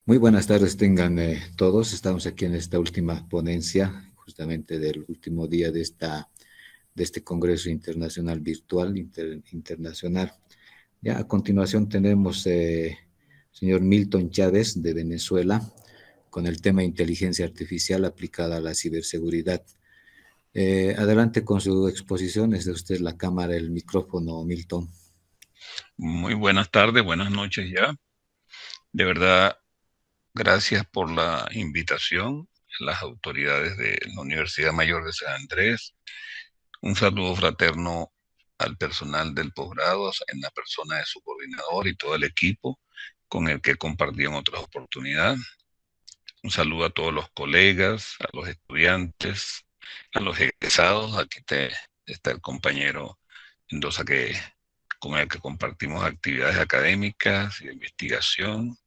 Muy buenas tardes tengan todos. Estamos aquí en esta última ponencia, justamente del último día de este Congreso Internacional Virtual Internacional. Ya a continuación tenemos señor Milton Chávez de Venezuela con el tema inteligencia artificial aplicada a la ciberseguridad. Adelante con su exposición. Es de usted la cámara, el micrófono, Milton. Muy buenas tardes, buenas noches ya. De verdad, gracias por la invitación a las autoridades de la Universidad Mayor de San Andrés. Un saludo fraterno al personal del posgrado, en la persona de su coordinador y todo el equipo con el que compartí en otras oportunidades. Un saludo a todos los colegas, a los estudiantes, a los egresados. Está el compañero Mendoza con el que compartimos actividades académicas y de investigación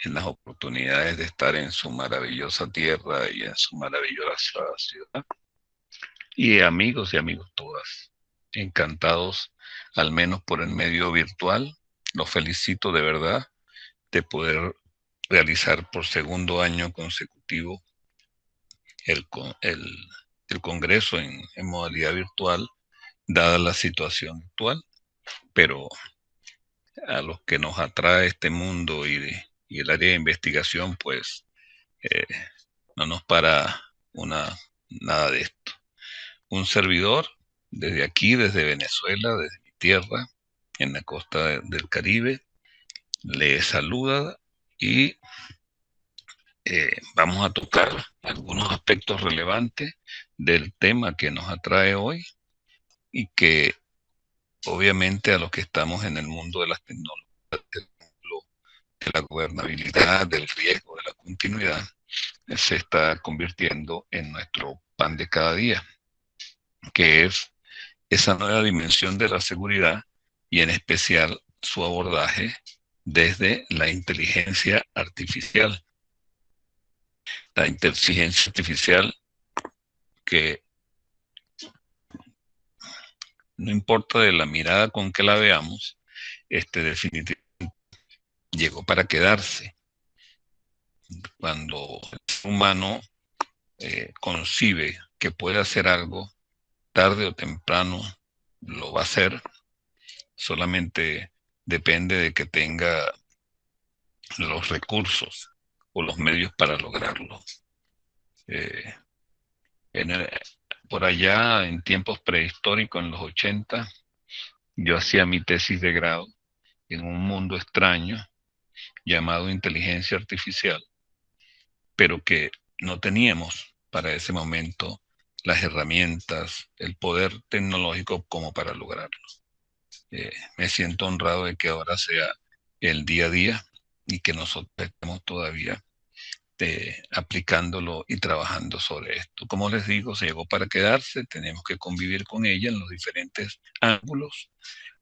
en las oportunidades de estar en su maravillosa tierra y en su maravillosa ciudad. Y amigos todas, encantados, al menos por el medio virtual. Los felicito de verdad de poder realizar por segundo año consecutivo el, el, el Congreso en modalidad virtual, dada la situación actual. Pero a los que nos atrae este mundo y el área de investigación, pues eh, no nos para nada de esto. Un servidor desde aquí, desde Venezuela, desde mi tierra, en la costa del Caribe, le saluda y vamos a tocar algunos aspectos relevantes del tema que nos atrae hoy y que obviamente a los que estamos en el mundo de las tecnologías, de la gobernabilidad, del riesgo, de la continuidad, se está convirtiendo en nuestro pan de cada día, que es esa nueva dimensión de la seguridad y en especial su abordaje desde la inteligencia artificial. La inteligencia artificial que no importa de la mirada con que la veamos, definitivamente llegó para quedarse. Cuando el ser humano concibe que puede hacer algo, tarde o temprano lo va a hacer, solamente depende de que tenga los recursos o los medios para lograrlo. Eh, en el, por allá, en tiempos prehistóricos, en los 80, yo hacía mi tesis de grado en un mundo extraño llamado inteligencia artificial, pero que no teníamos para ese momento las herramientas, el poder tecnológico como para lograrlo. Me siento honrado de que ahora sea el día a día y que nosotros estemos todavía aplicándolo y trabajando sobre esto. Como les digo, se llegó para quedarse, tenemos que convivir con ella en los diferentes ángulos.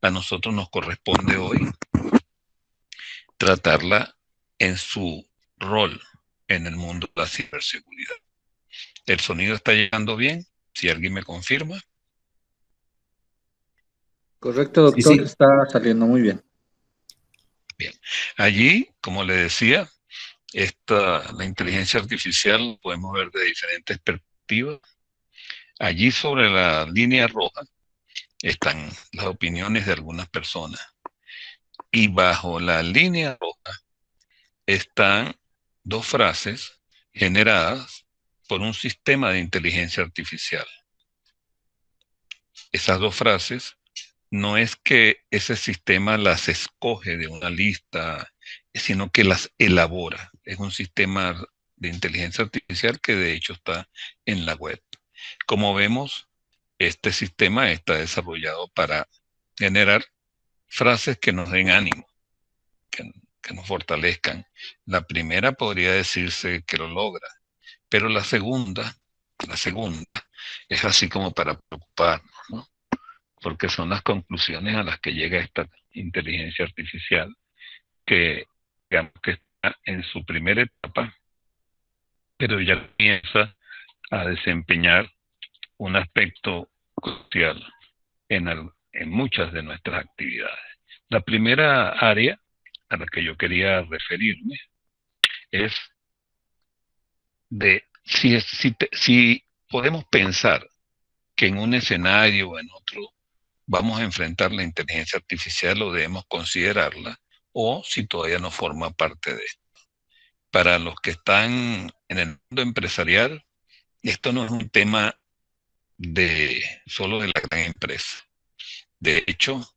A nosotros nos corresponde hoy tratarla en su rol en el mundo de la ciberseguridad. ¿El sonido está llegando bien? Si alguien me confirma. Correcto, Sí, doctor, sí. está saliendo muy bien. Bien. Allí, como le decía, la inteligencia artificial podemos ver de diferentes perspectivas. Allí sobre la línea roja están las opiniones de algunas personas. Y bajo la línea roja están dos frases generadas por un sistema de inteligencia artificial. Esas dos frases no es que ese sistema las escoge de una lista, sino que las elabora. Es un sistema de inteligencia artificial que de hecho está en la web. Como vemos, este sistema está desarrollado para generar frases que nos den ánimo, que, que nos fortalezcan. La primera podría decirse que lo logra, pero la segunda es así como para preocuparnos, ¿no? Porque son las conclusiones a las que llega esta inteligencia artificial que, digamos, que está en su primera etapa, pero ya comienza a desempeñar un aspecto crucial en muchas de nuestras actividades. La primera área a la que yo quería referirme es de si podemos pensar que en un escenario o en otro vamos a enfrentar la inteligencia artificial o debemos considerarla, o si todavía no forma parte de esto. Para los que están en el mundo empresarial, esto no es un tema solo de la gran empresa. De hecho,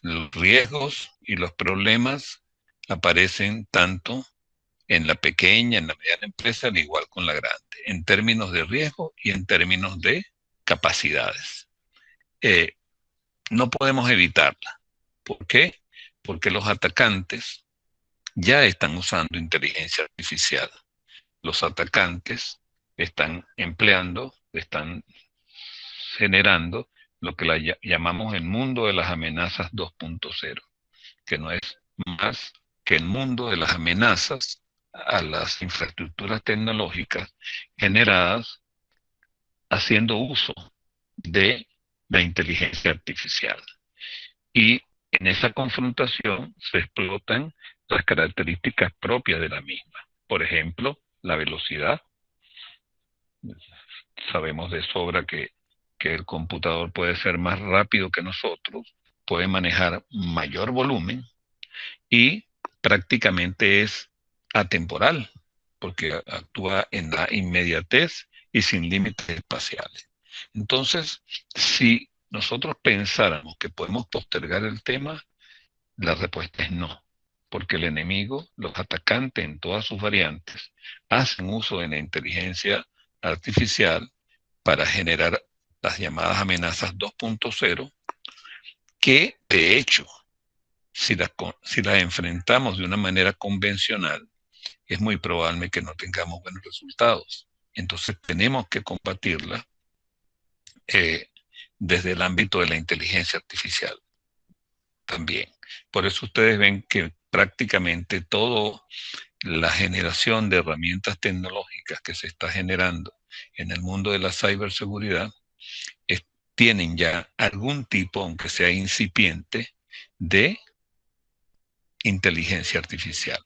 los riesgos y los problemas aparecen tanto en la pequeña, en la mediana empresa, al igual con la grande, en términos de riesgo y en términos de capacidades. No podemos evitarla. ¿Por qué? Porque los atacantes ya están usando inteligencia artificial. Los atacantes están empleando, están generando lo que llamamos el mundo de las amenazas 2.0, que no es más que el mundo de las amenazas a las infraestructuras tecnológicas generadas haciendo uso de la inteligencia artificial. Y en esa confrontación se explotan las características propias de la misma. Por ejemplo, la velocidad. Sabemos de sobra que el computador puede ser más rápido que nosotros, puede manejar mayor volumen y prácticamente es atemporal, porque actúa en la inmediatez y sin límites espaciales. Entonces, si nosotros pensáramos que podemos postergar el tema, la respuesta es no, porque el enemigo, los atacantes en todas sus variantes, hacen uso de la inteligencia artificial para generar las llamadas amenazas 2.0, que de hecho, si las enfrentamos de una manera convencional, es muy probable que no tengamos buenos resultados. Entonces tenemos que combatirla desde el ámbito de la inteligencia artificial también. Por eso ustedes ven que prácticamente toda la generación de herramientas tecnológicas que se está generando en el mundo de la ciberseguridad tienen ya algún tipo, aunque sea incipiente, de inteligencia artificial.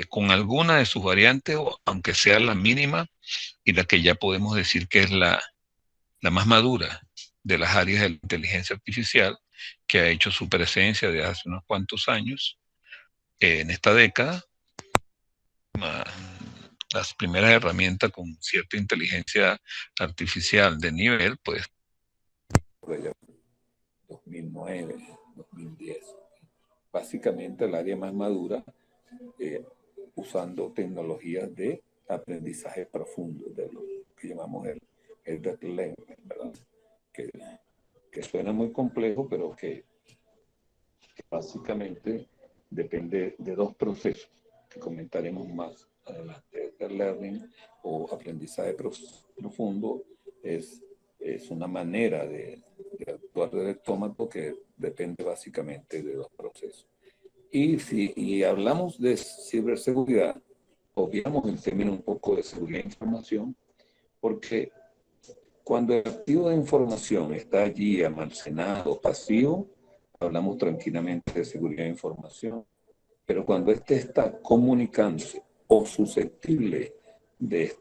Con alguna de sus variantes, o aunque sea la mínima, y la que ya podemos decir que es la más madura de las áreas de la inteligencia artificial, que ha hecho su presencia desde hace unos cuantos años, en esta década. Las primeras herramientas con cierta inteligencia artificial de nivel, pues 2009, 2010. Básicamente el área más madura, usando tecnologías de aprendizaje profundo, de lo que llamamos el deep learning, ¿verdad? Que suena muy complejo, pero que básicamente depende de dos procesos que comentaremos más adelante. El deep learning o aprendizaje profundo es una manera de actuar del autómato que depende básicamente de dos procesos. Y hablamos de ciberseguridad, obviamos el término un poco de seguridad de información, porque cuando el archivo de información está allí almacenado, pasivo, hablamos tranquilamente de seguridad de información. Pero cuando éste está comunicándose o susceptible de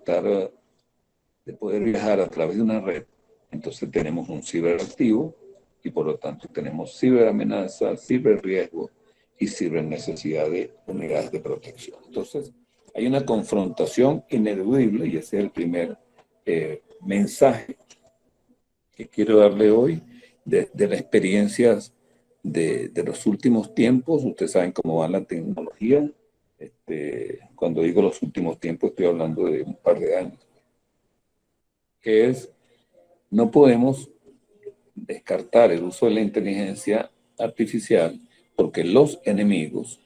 poder viajar a través de una red, entonces tenemos un ciberactivo y por lo tanto tenemos ciberamenaza, ciberriesgo y cibernecesidad de unidades de protección. Entonces hay una confrontación ineludible y ese es el primer mensaje que quiero darle hoy de las experiencias de los últimos tiempos. Ustedes saben cómo va la tecnología. Cuando digo los últimos tiempos estoy hablando de un par de años. No podemos descartar el uso de la inteligencia artificial porque los enemigos,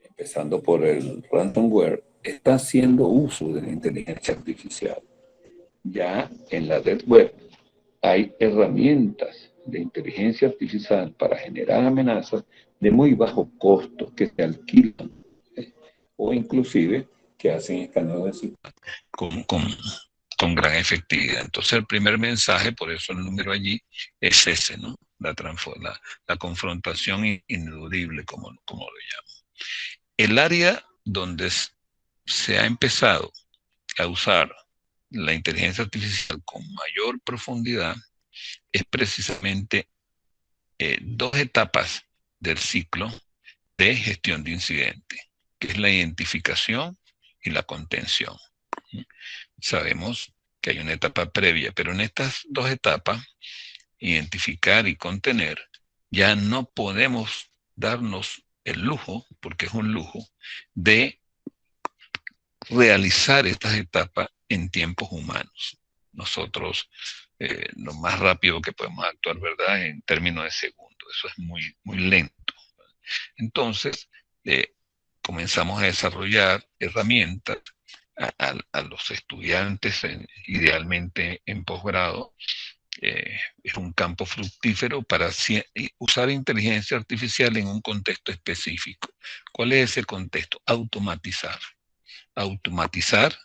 empezando por el ransomware, están haciendo uso de la inteligencia artificial. Ya en la Deep Web hay herramientas de inteligencia artificial para generar amenazas de muy bajo costo que se alquilan, o inclusive que hacen escaneo de sitio con gran efectividad. Entonces el primer mensaje, por eso el número allí, es ese, ¿no? La confrontación ineludible, como lo llamo. El área donde se ha empezado a usar la inteligencia artificial con mayor profundidad es precisamente dos etapas del ciclo de gestión de incidentes, que es la identificación y la contención. Sabemos que hay una etapa previa, pero en estas dos etapas, identificar y contener, ya no podemos darnos el lujo, porque es un lujo, de realizar estas etapas en tiempos humanos. Nosotros, lo más rápido que podemos actuar, ¿verdad?, en términos de segundos. Eso es muy, muy lento. Entonces, comenzamos a desarrollar herramientas a los estudiantes, idealmente en posgrado. Es un campo fructífero para usar inteligencia artificial en un contexto específico. ¿Cuál es ese contexto? Automatizar. Automatizar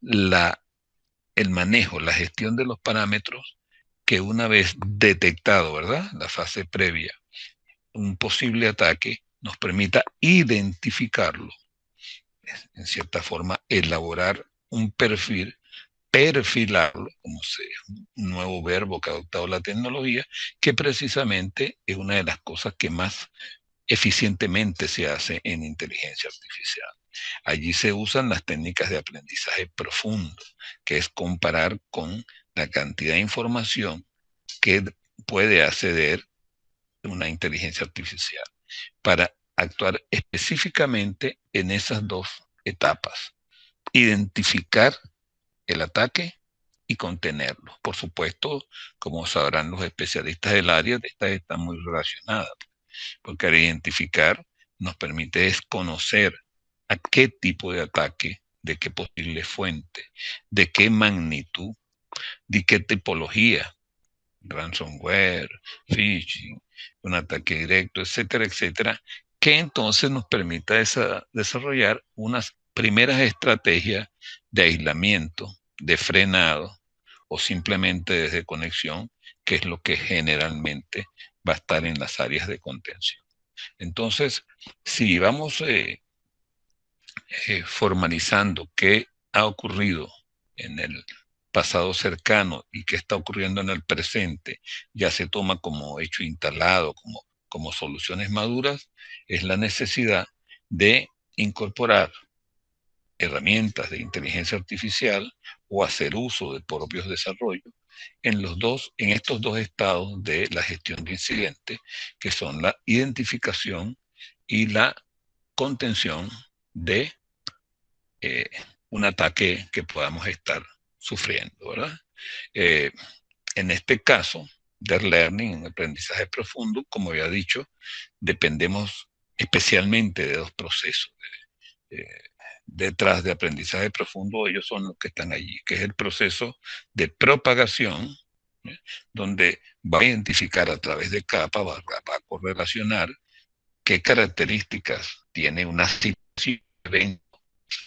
el manejo, la gestión de los parámetros que una vez detectado, ¿verdad?, la fase previa, un posible ataque, nos permita identificarlo, en cierta forma, elaborar un perfil, perfilarlo, como un nuevo verbo que ha adoptado la tecnología, que precisamente es una de las cosas que más eficientemente se hace en inteligencia artificial. Allí se usan las técnicas de aprendizaje profundo, que es comparar con la cantidad de información que puede acceder una inteligencia artificial para actuar específicamente en esas dos etapas. Identificar el ataque y contenerlo. Por supuesto, como sabrán los especialistas del área, estas están muy relacionadas, porque al identificar nos permite desconocer a qué tipo de ataque, de qué posible fuente, de qué magnitud, de qué tipología, ransomware, phishing, un ataque directo, etcétera, etcétera, que entonces nos permita desarrollar unas primeras estrategias de aislamiento, de frenado o simplemente de desconexión, que es lo que generalmente va a estar en las áreas de contención. Entonces, si vamos formalizando qué ha ocurrido en el pasado cercano y qué está ocurriendo en el presente, ya se toma como hecho instalado, como soluciones maduras, es la necesidad de incorporar herramientas de inteligencia artificial o hacer uso de propios desarrollos en estos dos estados de la gestión de incidentes, que son la identificación y la contención de un ataque que podamos estar sufriendo, ¿verdad? En este caso, de learning, en aprendizaje profundo, como ya he dicho, dependemos especialmente de dos procesos. Detrás de aprendizaje profundo, ellos son los que están allí, que es el proceso de propagación, donde va a identificar a través de capas, va a correlacionar qué características tiene una situación,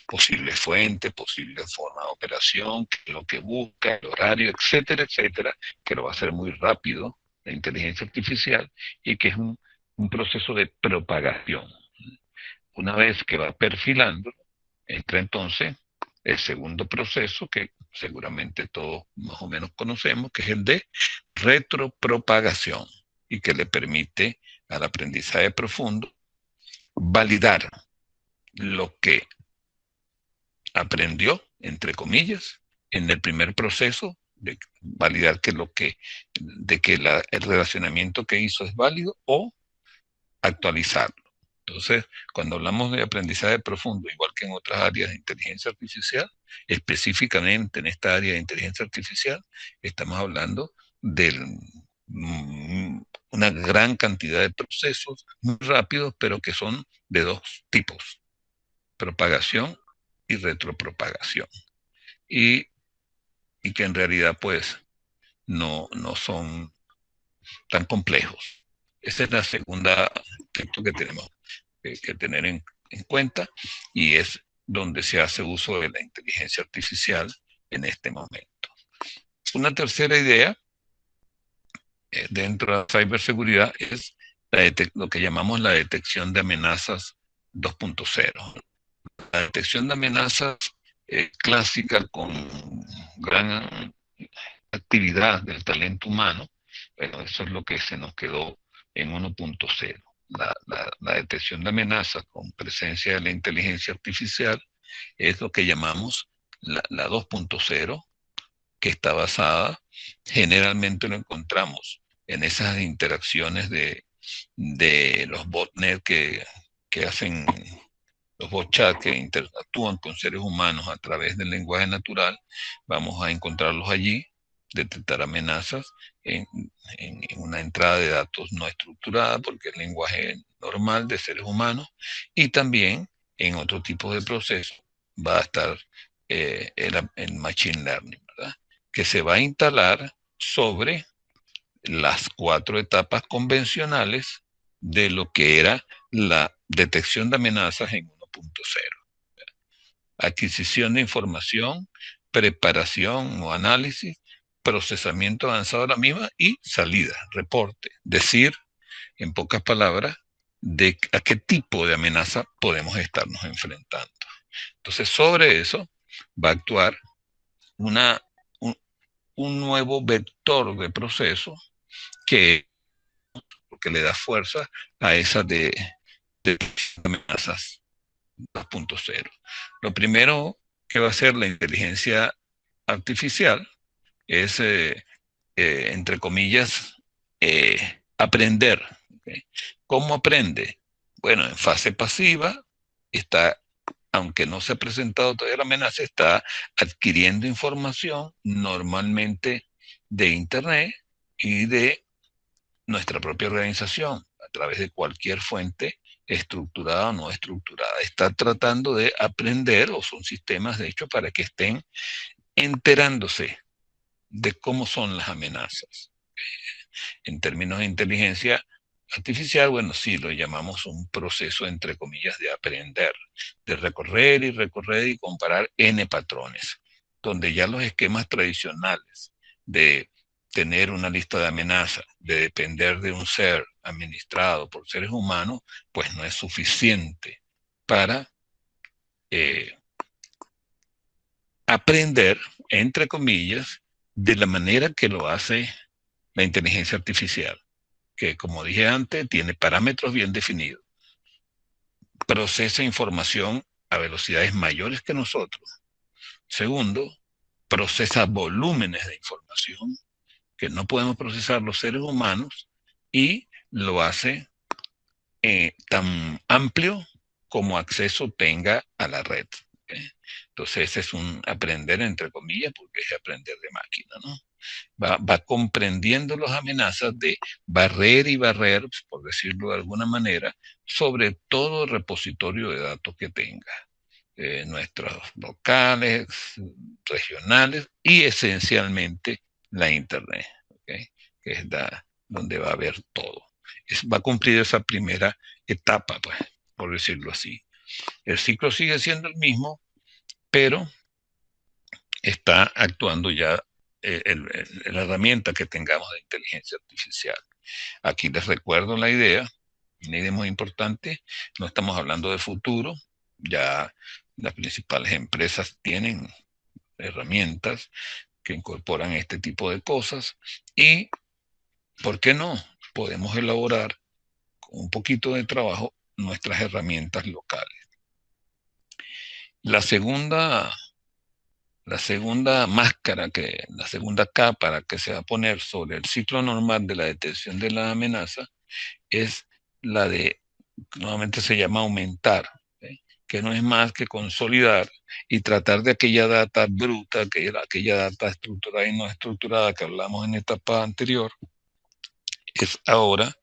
posible fuente, posible forma de operación, qué es lo que busca, el horario, etcétera, etcétera, que lo va a hacer muy rápido la inteligencia artificial y que es un proceso de propagación. Una vez que va perfilando, entra entonces el segundo proceso que seguramente todos más o menos conocemos, que es el de retropropagación y que le permite al aprendizaje profundo validar lo que aprendió, entre comillas, en el primer proceso, de validar que el relacionamiento que hizo es válido o actualizarlo. Entonces, cuando hablamos de aprendizaje profundo, igual que en otras áreas de inteligencia artificial, específicamente en esta área de inteligencia artificial, estamos hablando de una gran cantidad de procesos muy rápidos, pero que son de dos tipos: propagación y retropropagación. Y que en realidad, pues, no son tan complejos. Esa es la segunda aspecto que tenemos que tener en cuenta, y es donde se hace uso de la inteligencia artificial en este momento. Una tercera idea dentro de la ciberseguridad es lo que llamamos la detección de amenazas 2.0. La detección de amenazas clásica con gran actividad del talento humano, bueno, eso es lo que se nos quedó en 1.0. La detección de amenazas con presencia de la inteligencia artificial es lo que llamamos la 2.0, que está basada, generalmente lo encontramos en esas interacciones de los botnet que hacen los bots que interactúan con seres humanos a través del lenguaje natural. Vamos a encontrarlos allí, detectar amenazas en, en una entrada de datos no estructurada, porque es el lenguaje normal de seres humanos, y también en otro tipo de proceso va a estar el Machine Learning, ¿verdad? Que se va a instalar sobre las 4 etapas convencionales de lo que era la detección de amenazas en 1.0. Adquisición de información, preparación o análisis, procesamiento avanzado de la misma y salida, reporte. Decir, en pocas palabras, de a qué tipo de amenaza podemos estarnos enfrentando. Entonces, sobre eso va a actuar una, un nuevo vector de proceso que le da fuerza a esas de amenazas 2.0. Lo primero que va a hacer la inteligencia artificial es, entre comillas, aprender. ¿Okay? ¿Cómo aprende? Bueno, en fase pasiva está, aunque no se ha presentado todavía la amenaza, está adquiriendo información normalmente de Internet y de nuestra propia organización a través de cualquier fuente estructurada o no estructurada. Está tratando de aprender, o son sistemas de hecho para que estén enterándose de cómo son las amenazas. En términos de inteligencia artificial, bueno, sí, lo llamamos un proceso, entre comillas, de aprender, de recorrer y recorrer y comparar N patrones, donde ya los esquemas tradicionales de tener una lista de amenazas, de depender de un ser administrado por seres humanos, pues no es suficiente para eh, aprender, entre comillas, de la manera que lo hace la inteligencia artificial, que como dije antes, tiene parámetros bien definidos, procesa información a velocidades mayores que nosotros. Segundo, procesa volúmenes de información que no podemos procesar los seres humanos y lo hace tan amplio como acceso tenga a la red. ¿Okay? Entonces ese es un aprender entre comillas, porque es aprender de máquina, ¿no? Va comprendiendo las amenazas de barrer y barrer, por decirlo de alguna manera, sobre todo el repositorio de datos que tenga. Nuestros locales, regionales y esencialmente la Internet, ¿okay? Que es donde va a haber todo. Va a cumplir esa primera etapa, pues, por decirlo así. El ciclo sigue siendo el mismo, pero está actuando ya la herramienta que tengamos de inteligencia artificial. Aquí les recuerdo la idea, una idea muy importante, no estamos hablando de futuro, ya las principales empresas tienen herramientas que incorporan este tipo de cosas y, ¿por qué no? Podemos elaborar con un poquito de trabajo nuestras herramientas locales. La segunda máscara, la segunda capa que se va a poner sobre el ciclo normal de la detección de la amenaza es la de, nuevamente se llama aumentar, ¿sí? Que no es más que consolidar y tratar de aquella data bruta, aquella data estructurada y no estructurada que hablamos en la etapa anterior, es ahora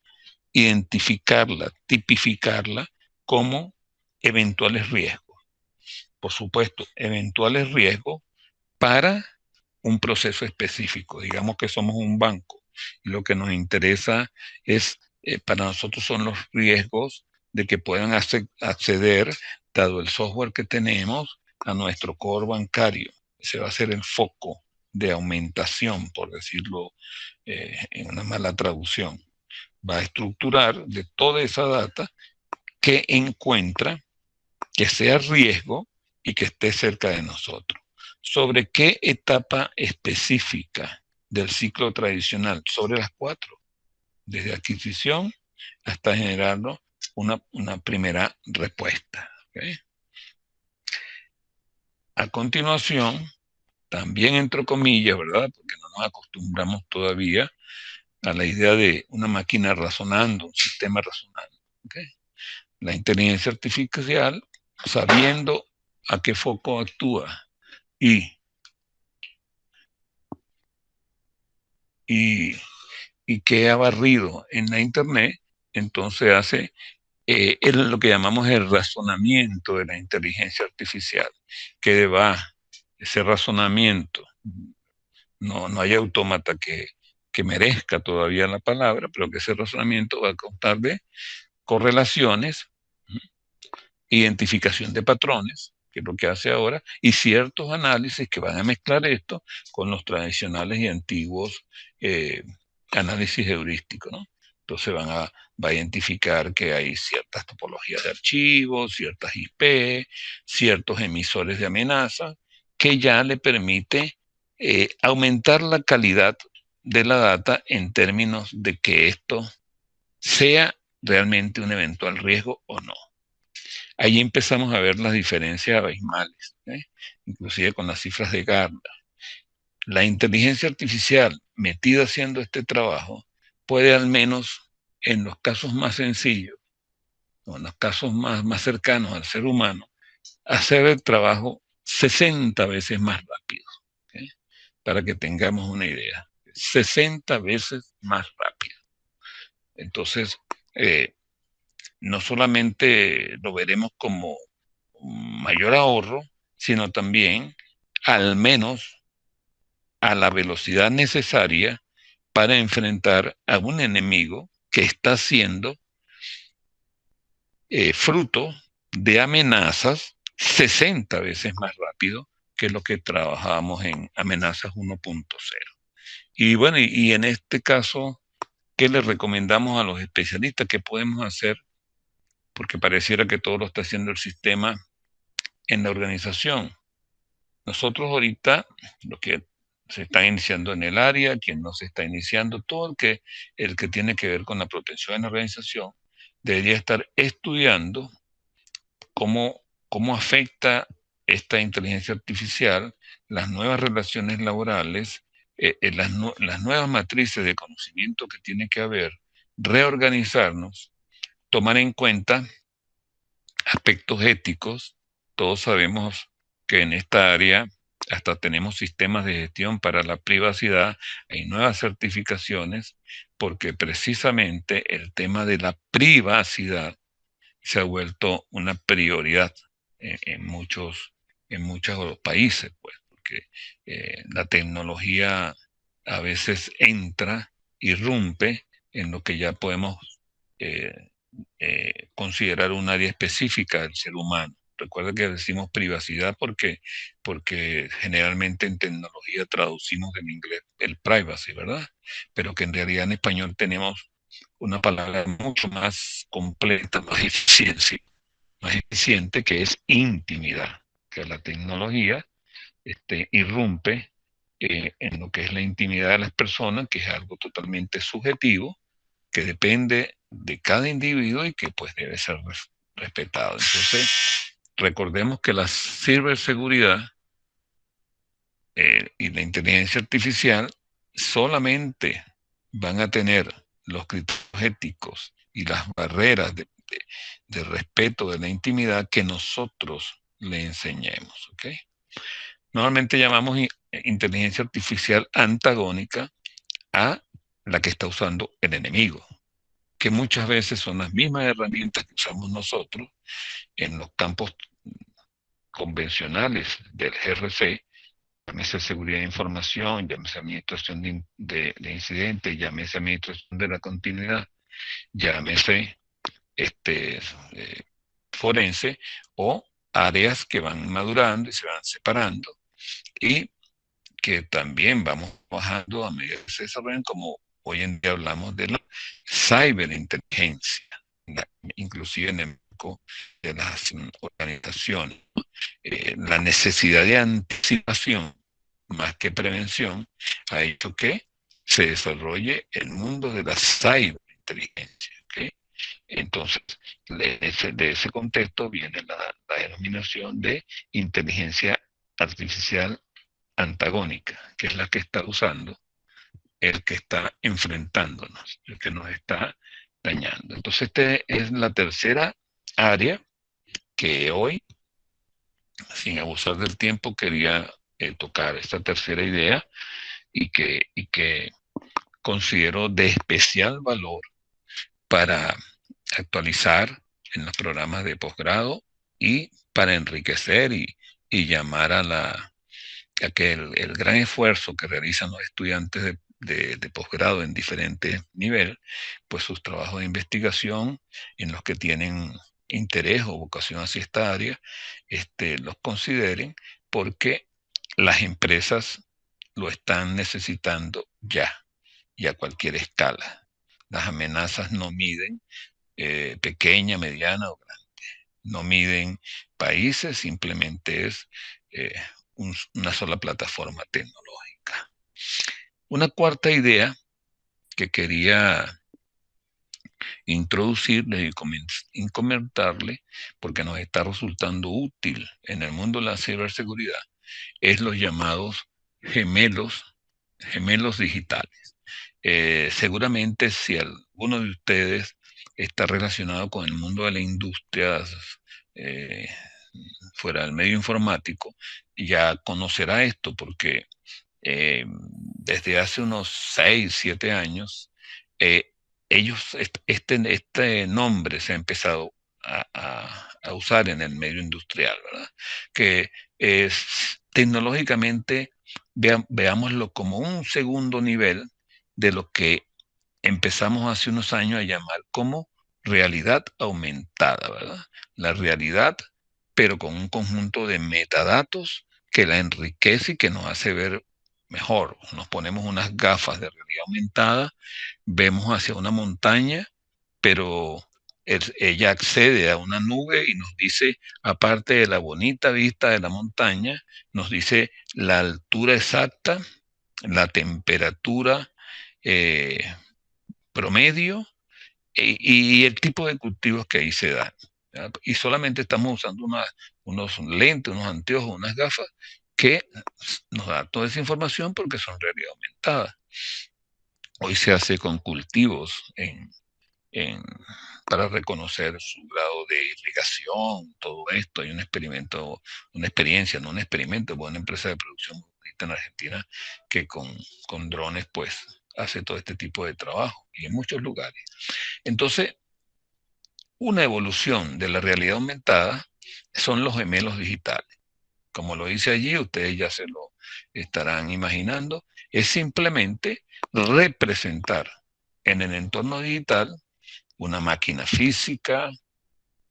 identificarla, tipificarla como eventuales riesgos. Por supuesto, eventuales riesgos para un proceso específico. Digamos que somos un banco y lo que nos interesa es, para nosotros son los riesgos de que puedan acceder, dado el software que tenemos, a nuestro core bancario. Ese va a ser el foco de aumentación, por decirlo en una mala traducción. Va a estructurar de toda esa data que encuentra que sea riesgo y que esté cerca de nosotros. ¿Sobre qué etapa específica del ciclo tradicional? Sobre las 4, desde adquisición hasta generando una primera respuesta. ¿Okay? A continuación, también entre comillas, ¿verdad? Porque no nos acostumbramos todavía a la idea de una máquina razonando, un sistema razonando. ¿Okay? La inteligencia artificial, sabiendo a qué foco actúa y que ha barrido en la Internet, entonces hace lo que llamamos el razonamiento de la inteligencia artificial, que va ese razonamiento, no hay autómata que merezca todavía la palabra, pero que ese razonamiento va a contar de correlaciones, identificación de patrones, que es lo que hace ahora, y ciertos análisis que van a mezclar esto con los tradicionales y antiguos análisis heurísticos, ¿no? Entonces va a identificar que hay ciertas topologías de archivos, ciertas IP, ciertos emisores de amenaza, que ya le permite aumentar la calidad de la data en términos de que esto sea realmente un eventual riesgo o no. Ahí empezamos a ver las diferencias abismales, inclusive con las cifras de Gartner. La inteligencia artificial metida haciendo este trabajo puede, al menos en los casos más sencillos, o en los casos más cercanos al ser humano, hacer el trabajo 60 veces más rápido, ¿okay? Para que tengamos una idea. 60 veces más rápido. Entonces, no solamente lo veremos como un mayor ahorro, sino también al menos a la velocidad necesaria para enfrentar a un enemigo que está siendo fruto de amenazas 60 veces más rápido que lo que trabajábamos en amenazas 1.0. Y bueno, y en este caso, ¿qué le recomendamos a los especialistas? ¿Qué podemos hacer? Porque pareciera que todo lo está haciendo el sistema en la organización. Nosotros ahorita, lo que se está iniciando en el área, quien no se está iniciando, todo el que tiene que ver con la protección en la organización, debería estar estudiando cómo afecta esta inteligencia artificial las nuevas relaciones laborales, las nuevas matrices de conocimiento que tiene que haber, reorganizarnos, tomar en cuenta aspectos éticos. Todos sabemos que en esta área hasta tenemos sistemas de gestión para la privacidad, hay nuevas certificaciones, porque precisamente el tema de la privacidad se ha vuelto una prioridad en muchos países, pues, porque la tecnología a veces entra, irrumpe en lo que ya podemos considerar un área específica del ser humano. Recuerda que decimos privacidad porque generalmente en tecnología traducimos en inglés el privacy, ¿verdad? Pero que en realidad en español tenemos una palabra mucho más completa, más eficiente, que es intimidad. Que la tecnología irrumpe en lo que es la intimidad de las personas, que es algo totalmente subjetivo, que depende de cada individuo y que pues debe ser respetado. Entonces, recordemos que la ciberseguridad y la inteligencia artificial solamente van a tener los criterios éticos y las barreras de respeto de la intimidad que nosotros le enseñemos, ¿ok? Normalmente llamamos inteligencia artificial antagónica a la que está usando el enemigo, que muchas veces son las mismas herramientas que usamos nosotros en los campos convencionales del GRC, llámese seguridad de información, llámese administración de incidentes, llámese administración de la continuidad, llámese forense, o áreas que van madurando y se van separando y que también vamos bajando a medida que se desarrollan, como hoy en día hablamos de la ciberinteligencia, inclusive en marco de las organizaciones. La necesidad de anticipación más que prevención ha hecho que se desarrolle el mundo de la ciberinteligencia. ¿Okay? Entonces, de ese contexto viene la denominación de inteligencia artificial antagónica, que es la que está usando el que está enfrentándonos, el que nos está dañando. Entonces, esta es la tercera área que hoy, sin abusar del tiempo, quería tocar esta tercera idea y que considero de especial valor para actualizar en los programas de posgrado y para enriquecer y llamar a que el gran esfuerzo que realizan los estudiantes de posgrado en diferentes niveles, pues sus trabajos de investigación en los que tienen interés o vocación hacia esta área, los consideren, porque las empresas lo están necesitando ya y a cualquier escala. Las amenazas no miden pequeña, mediana o grande. No miden países, simplemente es una sola plataforma tecnológica. Una cuarta idea que quería introducirle y comentarle, porque nos está resultando útil en el mundo de la ciberseguridad, es los llamados gemelos digitales. Seguramente si alguno de ustedes está relacionado con el mundo de la industria fuera del medio informático, ya conocerá esto, porque desde hace unos 6, 7 años, este nombre se ha empezado a usar en el medio industrial, ¿verdad? Que tecnológicamente veámoslo como un segundo nivel de lo que empezamos hace unos años a llamar como realidad aumentada, ¿verdad? La realidad, pero con un conjunto de metadatos que la enriquece y que nos hace ver mejor. Nos ponemos unas gafas de realidad aumentada, vemos hacia una montaña, pero ella accede a una nube y nos dice, aparte de la bonita vista de la montaña, nos dice la altura exacta, la temperatura promedio y el tipo de cultivos que ahí se dan. ¿Ya? Y solamente estamos usando unos lentes, unos anteojos, unas gafas que nos dan toda esa información porque son realidad aumentada. Hoy se hace con cultivos para reconocer su grado de irrigación, todo esto. Hay un experimento, una experiencia, no un experimento, es una empresa de producción en Argentina que con drones pues hace todo este tipo de trabajo y en muchos lugares. Entonces, una evolución de la realidad aumentada son los gemelos digitales. Como lo dice allí, ustedes ya se lo estarán imaginando, es simplemente representar en el entorno digital una máquina física,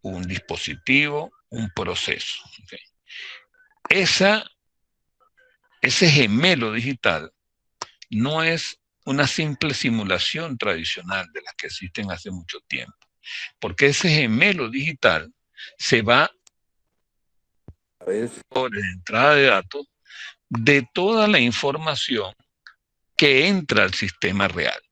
un dispositivo, un proceso. ¿Okay? Ese gemelo digital no es una simple simulación tradicional de las que existen hace mucho tiempo, porque ese gemelo digital se va a través de entrada de datos de toda la información que entra al sistema real.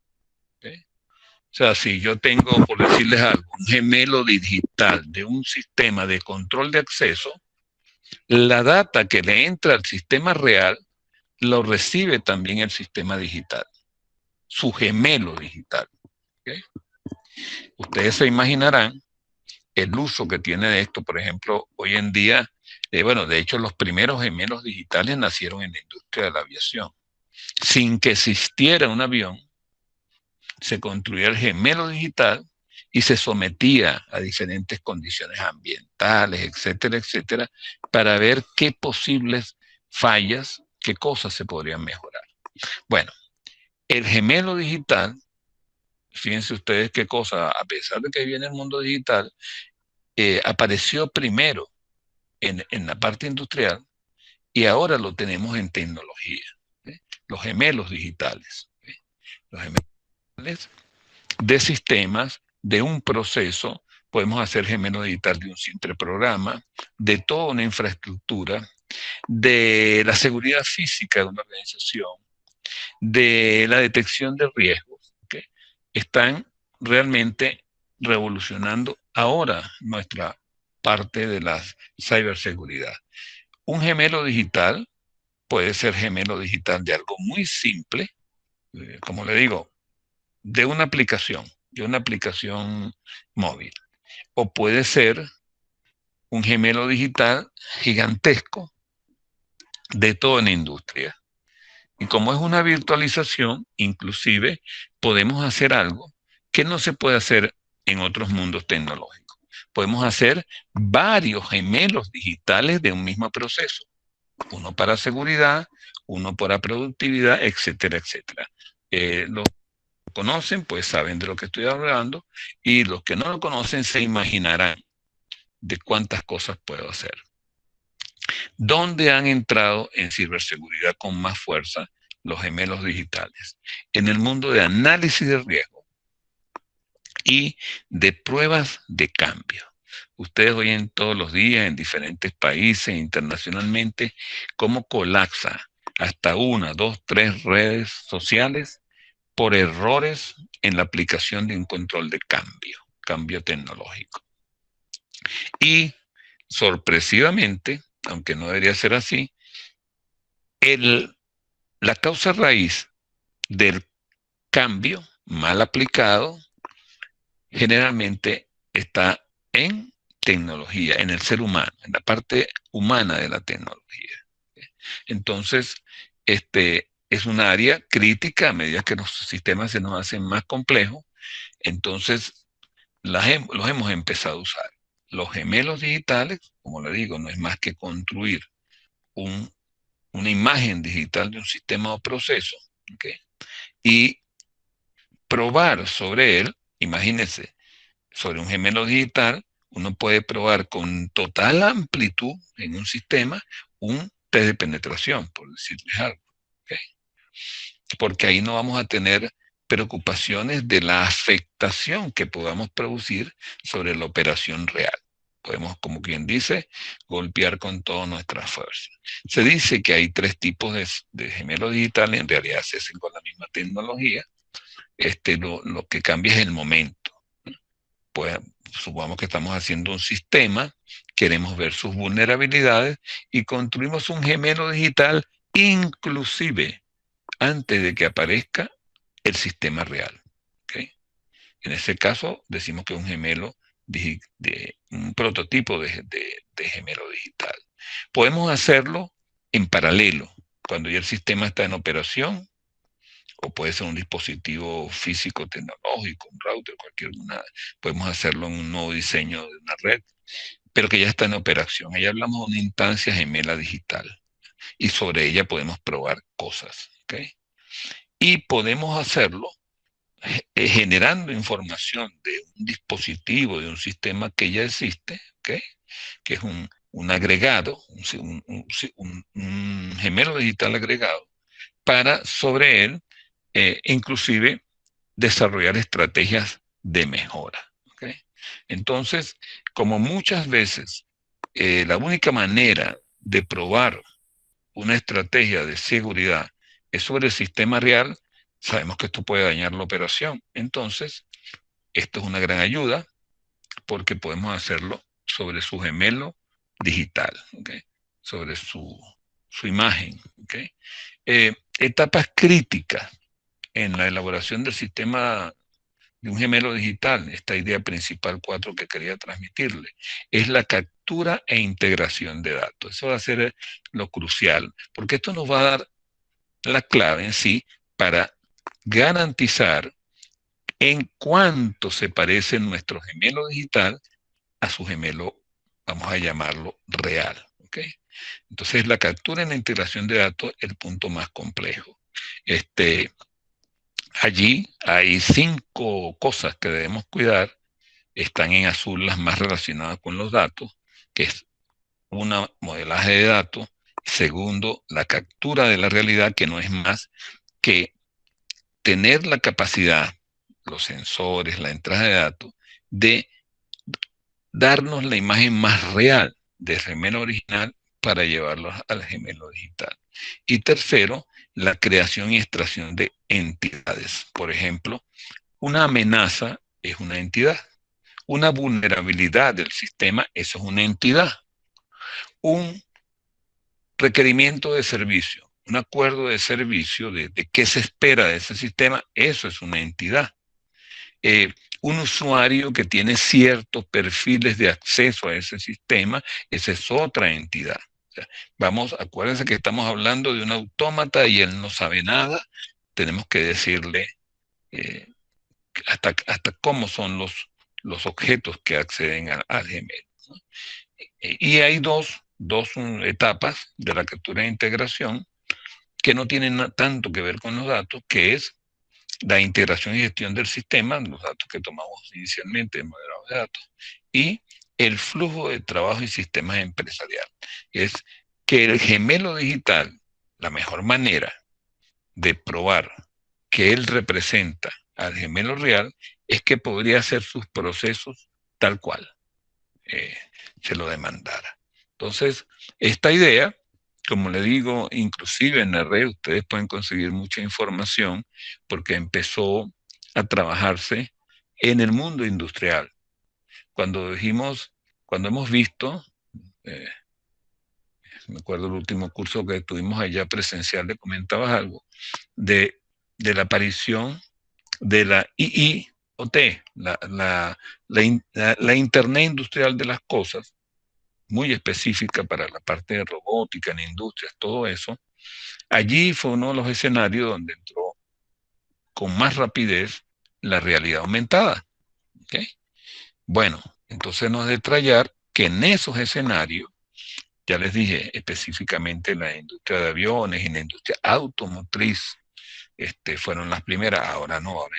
¿Okay? O sea, si yo tengo, por decirles algo, un gemelo digital de un sistema de control de acceso, la data que le entra al sistema real lo recibe también el sistema digital, su gemelo digital. ¿Okay? Ustedes se imaginarán el uso que tiene de esto, por ejemplo, hoy en día, bueno, de hecho los primeros gemelos digitales nacieron en la industria de la aviación. Sin que existiera un avión, se construía el gemelo digital y se sometía a diferentes condiciones ambientales, etcétera, etcétera, para ver qué posibles fallas, qué cosas se podrían mejorar. Bueno, el gemelo digital, fíjense ustedes qué cosa, a pesar de que viene el mundo digital, apareció primero en la parte industrial y ahora lo tenemos en tecnología. ¿Sí? Los gemelos digitales. ¿Sí? Los gemelos digitales de sistemas, de un proceso, podemos hacer gemelo digital de un simple programa, de toda una infraestructura, de la seguridad física de una organización, de la detección de riesgos, ¿okay? Están realmente revolucionando ahora nuestra parte de la ciberseguridad. Un gemelo digital puede ser gemelo digital de algo muy simple, como le digo, de una aplicación móvil, o puede ser un gemelo digital gigantesco de toda una industria. Y como es una virtualización, inclusive podemos hacer algo que no se puede hacer en otros mundos tecnológicos. Podemos hacer varios gemelos digitales de un mismo proceso. Uno para seguridad, uno para productividad, etcétera, etcétera. Los que conocen, pues saben de lo que estoy hablando, y los que no lo conocen se imaginarán de cuántas cosas puedo hacer. ¿Dónde han entrado en ciberseguridad con más fuerza los gemelos digitales? En el mundo de análisis de riesgo y de pruebas de cambio. Ustedes oyen todos los días en diferentes países, internacionalmente, cómo colapsa hasta 1, 2, 3 redes sociales por errores en la aplicación de un control de cambio tecnológico. Y sorpresivamente, aunque no debería ser así, la causa raíz del cambio mal aplicado generalmente está en tecnología, en el ser humano, en la parte humana de la tecnología. Entonces, es un área crítica a medida que los sistemas se nos hacen más complejos. Entonces, los hemos empezado a usar. Los gemelos digitales, como le digo, no es más que construir una imagen digital de un sistema o proceso, ¿okay? Y probar sobre él. Imagínense, sobre un gemelo digital, uno puede probar con total amplitud en un sistema un test de penetración, por decirles algo, ¿okay? Porque ahí no vamos a tener preocupaciones de la afectación que podamos producir sobre la operación real. Podemos, como quien dice, golpear con toda nuestra fuerza. Se dice que hay 3 tipos de gemelos digitales, en realidad se hacen con la misma tecnología. Lo que cambia es el momento. Pues supongamos que estamos haciendo un sistema, queremos ver sus vulnerabilidades y construimos un gemelo digital inclusive antes de que aparezca el sistema real, ¿okay? En ese caso decimos que es un gemelo un prototipo de gemelo digital. Podemos hacerlo en paralelo, cuando ya el sistema está en operación, o puede ser un dispositivo físico tecnológico, un router, podemos hacerlo en un nuevo diseño de una red, pero que ya está en operación. Ahí hablamos de una instancia gemela digital, y sobre ella podemos probar cosas, ¿okay? Y podemos hacerlo generando información de un dispositivo, de un sistema que ya existe, ¿okay? Que es un agregado, un gemelo digital agregado, para sobre él inclusive desarrollar estrategias de mejora, ¿okay? Entonces, como muchas veces la única manera de probar una estrategia de seguridad es sobre el sistema real, sabemos que esto puede dañar la operación. Entonces, esto es una gran ayuda porque podemos hacerlo sobre su gemelo digital, ¿okay? Sobre su imagen, ¿okay? Etapas críticas en la elaboración del sistema de un gemelo digital, esta idea principal 4 que quería transmitirle, es la captura e integración de datos. Eso va a ser lo crucial, porque esto nos va a dar la clave en sí para garantizar en cuánto se parece nuestro gemelo digital a su gemelo, vamos a llamarlo real, ¿okay? Entonces, la captura y la integración de datos es el punto más complejo. Allí hay 5 cosas que debemos cuidar. Están en azul las más relacionadas con los datos, que es una, modelaje de datos. Segundo, la captura de la realidad, que no es más que tener la capacidad, los sensores, la entrada de datos, de darnos la imagen más real del gemelo original para llevarlo al gemelo digital. Y tercero, la creación y extracción de entidades. Por ejemplo, una amenaza es una entidad. Una vulnerabilidad del sistema, eso es una entidad. Un requerimiento de servicio, un acuerdo de servicio de qué se espera de ese sistema, eso es una entidad. Un usuario que tiene ciertos perfiles de acceso a ese sistema, esa es otra entidad. O sea, acuérdense que estamos hablando de un autómata y él no sabe nada, tenemos que decirle hasta cómo son los objetos que acceden al gemelo, ¿no? Y hay dos etapas de la captura de integración que no tienen tanto que ver con los datos, que es la integración y gestión del sistema, los datos que tomamos inicialmente de modelados de datos, y el flujo de trabajo y sistemas empresariales. Es que el gemelo digital, la mejor manera de probar que él representa al gemelo real es que podría hacer sus procesos tal cual se lo demandara. Entonces, esta idea, como le digo, inclusive en la red ustedes pueden conseguir mucha información porque empezó a trabajarse en el mundo industrial. Cuando hemos visto, me acuerdo el último curso que tuvimos allá presencial, le comentabas algo, de la aparición de la IIoT, la Internet Industrial de las Cosas, muy específica para la parte de robótica, en industrias, todo eso. Allí fue uno de los escenarios donde entró con más rapidez la realidad aumentada. ¿Okay? Bueno, entonces no es de extrañar que en esos escenarios, ya les dije específicamente en la industria de aviones y en la industria automotriz, fueron las primeras, ahora no, ahora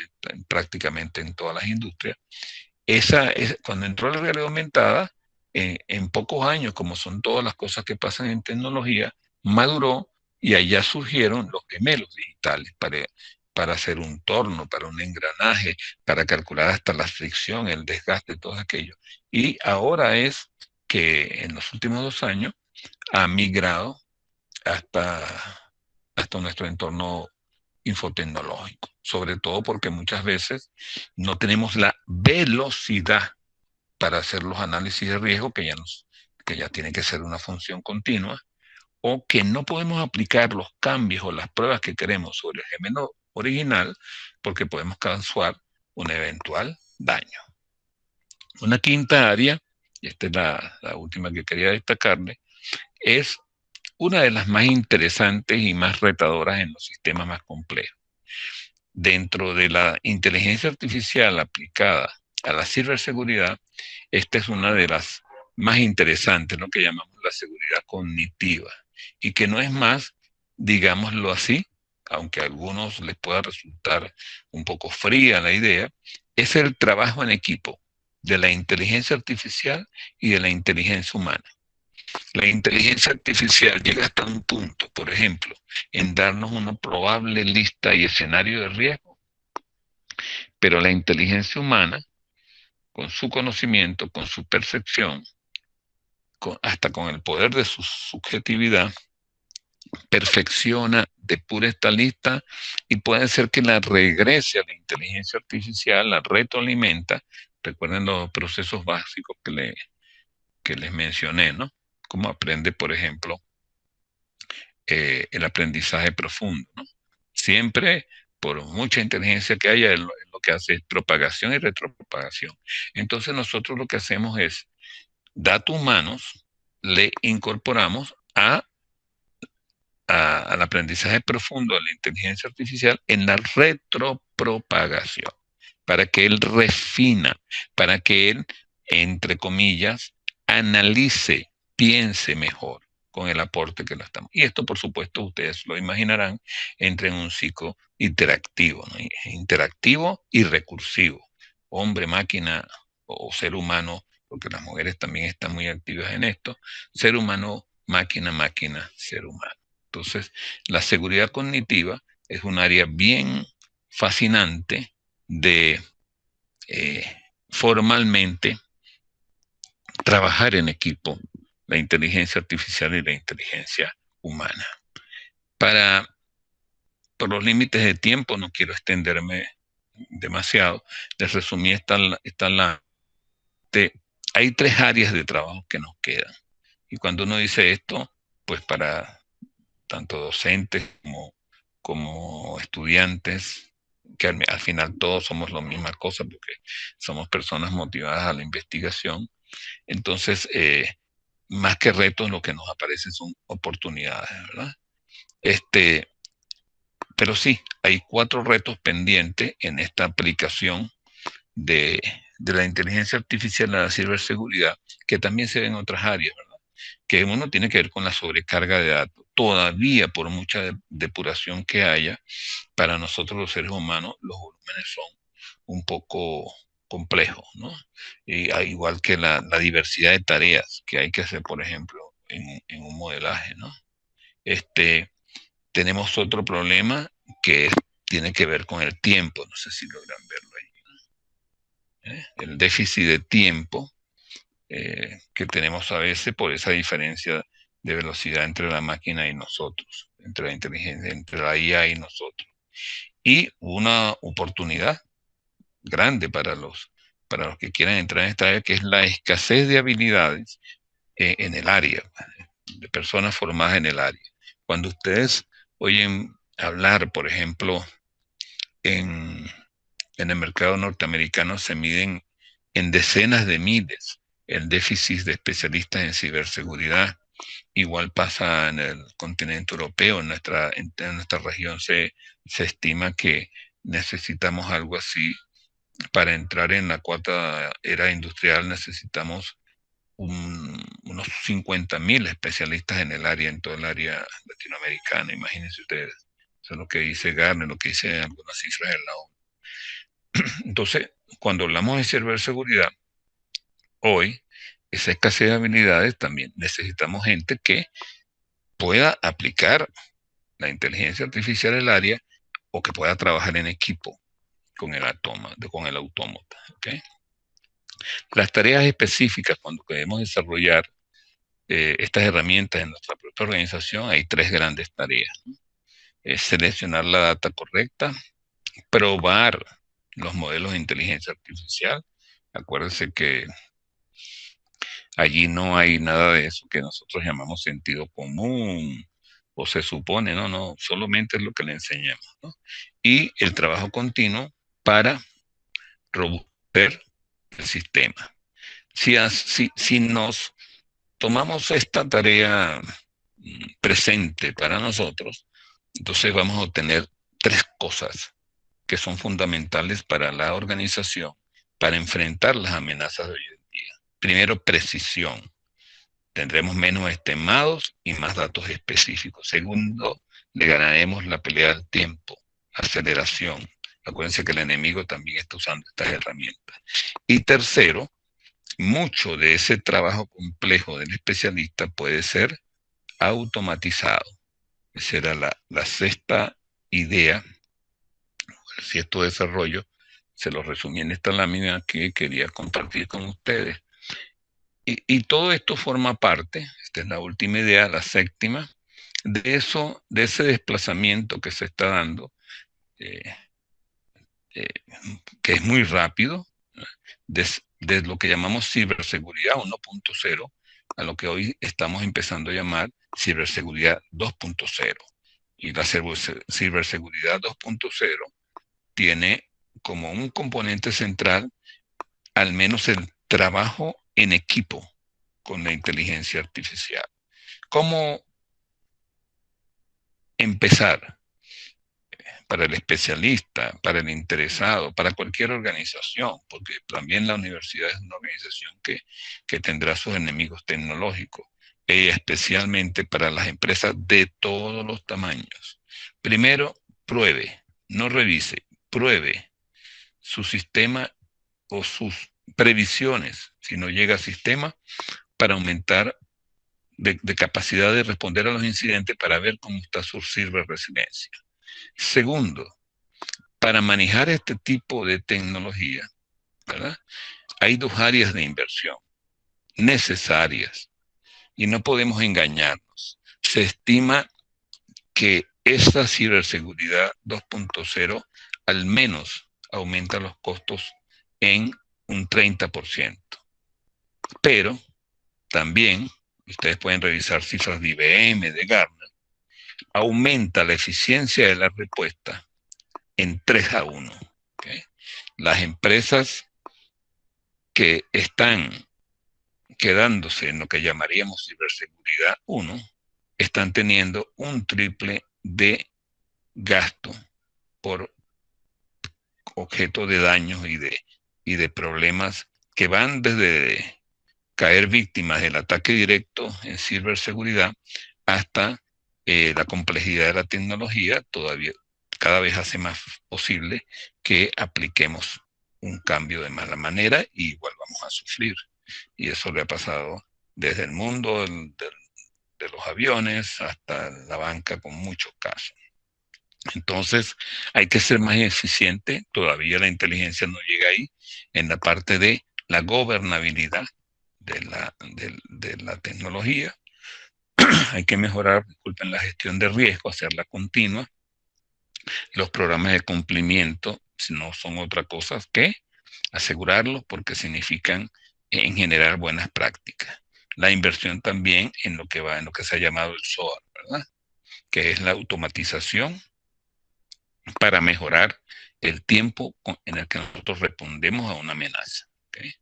prácticamente en todas las industrias. Cuando entró la realidad aumentada, en pocos años, como son todas las cosas que pasan en tecnología, maduró y allá surgieron los gemelos digitales para hacer un torno, para un engranaje, para calcular hasta la fricción, el desgaste, todo aquello. Y ahora es que en los últimos 2 años ha migrado hasta nuestro entorno infotecnológico, sobre todo porque muchas veces no tenemos la velocidad para hacer los análisis de riesgo que ya tiene que ser una función continua, o que no podemos aplicar los cambios o las pruebas que queremos sobre el gemelo original porque podemos causar un eventual daño. Una quinta área, y esta es la última que quería destacarle, es una de las más interesantes y más retadoras en los sistemas más complejos. Dentro de la inteligencia artificial aplicada a la ciberseguridad, esta es una de las más interesantes, lo que llamamos la seguridad cognitiva, y que no es más, digámoslo así, aunque a algunos les pueda resultar un poco fría la idea, es el trabajo en equipo de la inteligencia artificial y de la inteligencia humana. La inteligencia artificial llega hasta un punto, por ejemplo, en darnos una probable lista y escenario de riesgo, pero la inteligencia humana, con su conocimiento, con su percepción, hasta con el poder de su subjetividad, perfecciona, depura esta lista y puede ser que la regrese a la inteligencia artificial, la retroalimenta. Recuerden los procesos básicos que les mencioné, ¿no? Como aprende, por ejemplo, el aprendizaje profundo, ¿no? Siempre, por mucha inteligencia que haya, lo que hace es propagación y retropropagación. Entonces nosotros lo que hacemos es, datos humanos le incorporamos al aprendizaje profundo de la inteligencia artificial en la retropropagación, para que él refina, para que él, entre comillas, analice, piense mejor con el aporte que lo estamos. Y esto, por supuesto, ustedes lo imaginarán, entra en un ciclo interactivo, ¿no? Interactivo y recursivo. Hombre, máquina o ser humano, porque las mujeres también están muy activas en esto, ser humano, máquina, máquina, ser humano. Entonces, la seguridad cognitiva es un área bien fascinante de formalmente trabajar en equipo la inteligencia artificial y la inteligencia humana. Por los límites de tiempo, no quiero extenderme demasiado, les resumí, hay 3 áreas de trabajo que nos quedan. Y cuando uno dice esto, pues para tanto docentes como estudiantes, que al final todos somos la misma cosa porque somos personas motivadas a la investigación. Entonces, más que retos, lo que nos aparece son oportunidades, ¿verdad? Pero sí, hay 4 retos pendientes en esta aplicación de la inteligencia artificial a la ciberseguridad, que también se ven en otras áreas, ¿verdad? Que uno tiene que ver con la sobrecarga de datos. Todavía, por mucha depuración que haya, para nosotros los seres humanos, los volúmenes son un poco complejos, ¿no? Y igual que la diversidad de tareas que hay que hacer, por ejemplo, en un modelaje, ¿no? Tenemos otro problema que tiene que ver con el tiempo. No sé si logran verlo ahí. El déficit de tiempo que tenemos a veces por esa diferencia de velocidad entre la máquina y nosotros, entre la inteligencia, entre la IA y nosotros. Y una oportunidad grande para los que quieran entrar en esta área, que es la escasez de habilidades en el área, de personas formadas en el área. Cuando ustedes oyen hablar, por ejemplo, en el mercado norteamericano se miden en decenas de miles el déficit de especialistas en ciberseguridad. Igual pasa en el continente europeo, en nuestra región se estima que necesitamos algo así. Para entrar en la 4ª era industrial necesitamos unos 50.000 especialistas en el área, en todo el área latinoamericana. Imagínense ustedes. Eso es lo que dice Gartner, lo que dice algunas cifras de la ONU. Entonces, cuando hablamos de ciberseguridad, hoy, esa escasez de habilidades, también necesitamos gente que pueda aplicar la inteligencia artificial en el área o que pueda trabajar en equipo con el autómata. ¿Okay? Las tareas específicas, cuando queremos desarrollar estas herramientas en nuestra propia organización, hay 3 grandes tareas. Es seleccionar la data correcta, probar los modelos de inteligencia artificial. Acuérdense que allí no hay nada de eso que nosotros llamamos sentido común, o se supone, no, solamente es lo que le enseñamos, ¿no? Y el trabajo continuo para robustecer el sistema. Si nos tomamos esta tarea presente para nosotros, entonces vamos a obtener 3 cosas que son fundamentales para la organización para enfrentar las amenazas de hoy en día. Primero, precisión. Tendremos menos estimados y más datos específicos. Segundo, le ganaremos la pelea al tiempo, aceleración. Acuérdense que el enemigo también está usando estas herramientas. Y tercero, mucho de ese trabajo complejo del especialista puede ser automatizado. Esa era la 6ª idea, el 6º desarrollo. Se lo resumí en esta lámina que quería compartir con ustedes. Y todo esto forma parte, esta es la última idea, la 7ª, de ese desplazamiento que se está dando, que es muy rápido, de lo que llamamos ciberseguridad 1.0 a lo que hoy estamos empezando a llamar ciberseguridad 2.0. Y la ciberseguridad 2.0 tiene como un componente central al menos el trabajo en equipo con la inteligencia artificial. ¿Cómo empezar? Para el especialista, para el interesado, para cualquier organización, porque también la universidad es una organización que tendrá sus enemigos tecnológicos, y especialmente para las empresas de todos los tamaños. Primero, pruebe, no revise, pruebe su sistema o sus previsiones, si no llega a sistema, para aumentar de capacidad de responder a los incidentes para ver cómo está su ciberresiliencia. Segundo, para manejar este tipo de tecnología, ¿verdad? Hay 2 áreas de inversión. necesarias. Y no podemos engañarnos. Se estima que esta ciberseguridad 2.0 al menos aumenta los costos en un 30%. Pero también, ustedes pueden revisar cifras de IBM, de Gartner, aumenta la eficiencia de la respuesta en 3-1. ¿Okay? Las empresas que están quedándose en lo que llamaríamos ciberseguridad 1, están teniendo un triple de gasto por objeto de daños y de problemas que van desde caer víctimas del ataque directo en ciberseguridad hasta la complejidad de la tecnología. Todavía cada vez hace más posible que apliquemos un cambio de mala manera y igual vamos a sufrir. Y eso le ha pasado desde el mundo de los aviones hasta la banca con muchos casos. Entonces hay que ser más eficiente. Todavía la inteligencia no llega ahí en la parte de la gobernabilidad de la tecnología. Hay que mejorar, disculpen, la gestión de riesgo, hacerla continua. Los programas de cumplimiento no son otra cosa que asegurarlos, porque significan en generar buenas prácticas. La inversión también en lo que se ha llamado el SOAR, ¿verdad? Que es la automatización para mejorar el tiempo en el que nosotros respondemos a una amenaza. ¿Okay?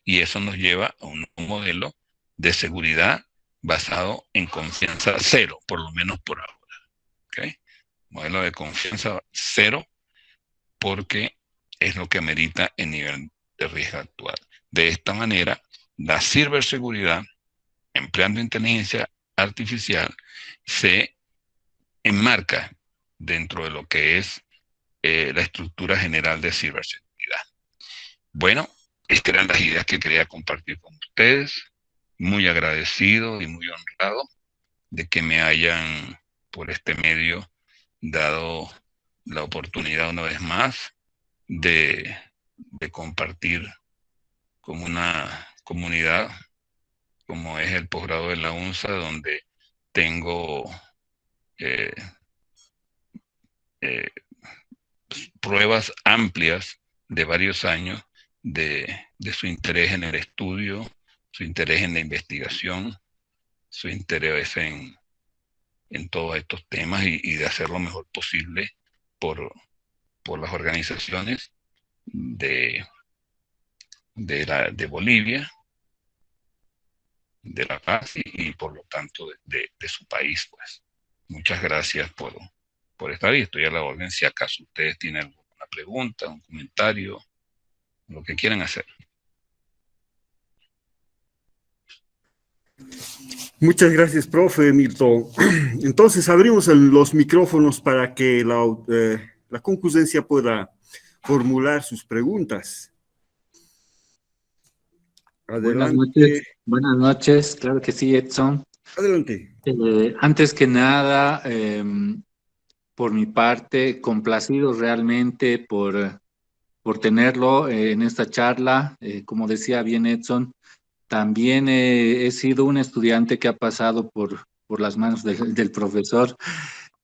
Y eso nos lleva a un modelo de seguridad basado en confianza cero, por lo menos por ahora. ¿Okay? Modelo de confianza cero, porque es lo que amerita el nivel de riesgo actual. De esta manera, la ciberseguridad, empleando inteligencia artificial, se enmarca dentro de lo que es la estructura general de ciberseguridad. Bueno, estas eran las ideas que quería compartir con ustedes. Muy agradecido y muy honrado de que me hayan, por este medio, dado la oportunidad una vez más de compartir con una comunidad como es el posgrado de la UNSA, donde tengo pruebas amplias de varios años de su interés en el estudio, su interés en la investigación, su interés en todos estos temas y de hacer lo mejor posible por las organizaciones de Bolivia, de La Paz y por lo tanto de su país, pues. Muchas gracias por estar ahí. Estoy a la orden si acaso ustedes tienen alguna pregunta, un comentario, lo que quieran hacer. Muchas gracias, profe Milton. Entonces abrimos los micrófonos para que la concurrencia pueda formular sus preguntas. Adelante. Buenas noches, claro que sí, Edson. Adelante. Antes que nada, por mi parte, complacido realmente por tenerlo en esta charla. Como decía bien Edson, también he sido un estudiante que ha pasado por las manos del profesor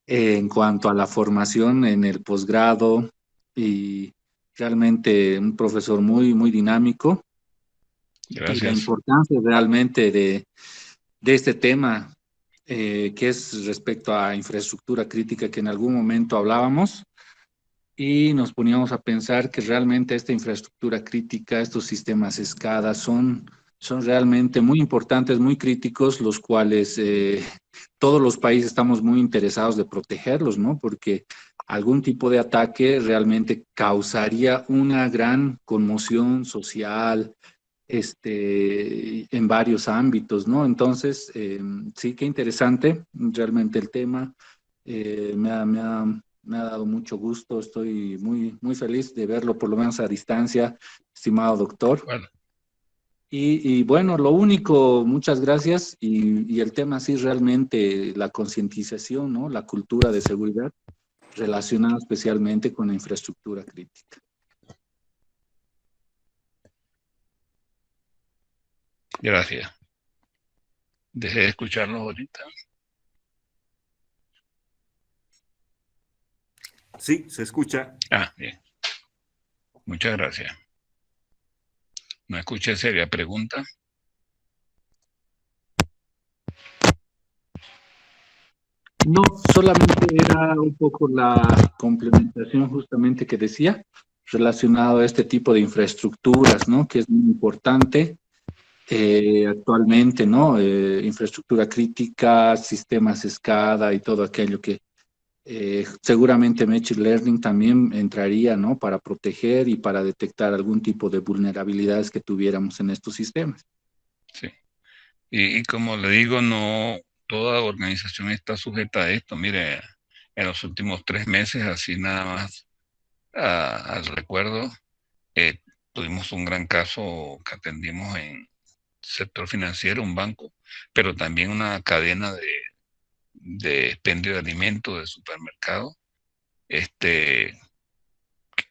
en cuanto a la formación en el posgrado, y realmente un profesor muy, muy dinámico. Gracias. Y la importancia realmente de este tema, que es respecto a infraestructura crítica, que en algún momento hablábamos y nos poníamos a pensar que realmente esta infraestructura crítica, estos sistemas SCADA son realmente muy importantes, muy críticos, los cuales todos los países estamos muy interesados de protegerlos, ¿no? Porque algún tipo de ataque realmente causaría una gran conmoción social, en varios ámbitos, ¿no? Entonces, sí, qué interesante realmente el tema. Me ha dado mucho gusto, estoy muy, muy feliz de verlo, por lo menos a distancia, estimado doctor. Bueno. Y bueno, lo único, muchas gracias, y el tema sí realmente la concientización, ¿no? La cultura de seguridad relacionada especialmente con la infraestructura crítica. Gracias. Dejé de escucharlos ahorita. Sí, se escucha. Ah, bien. Muchas gracias. No escuché seria pregunta. No, solamente era un poco la complementación justamente que decía, relacionado a este tipo de infraestructuras, ¿no? Que es muy importante actualmente, ¿no? Infraestructura crítica, sistemas SCADA y todo aquello que seguramente Machine Learning también entraría, ¿no? Para proteger y para detectar algún tipo de vulnerabilidades que tuviéramos en estos sistemas. Sí. Y como le digo, no toda organización está sujeta a esto. Mire, en los últimos 3 meses, así nada más al recuerdo, tuvimos un gran caso que atendimos en sector financiero, un banco, pero también una cadena de expendio de alimentos, de supermercado,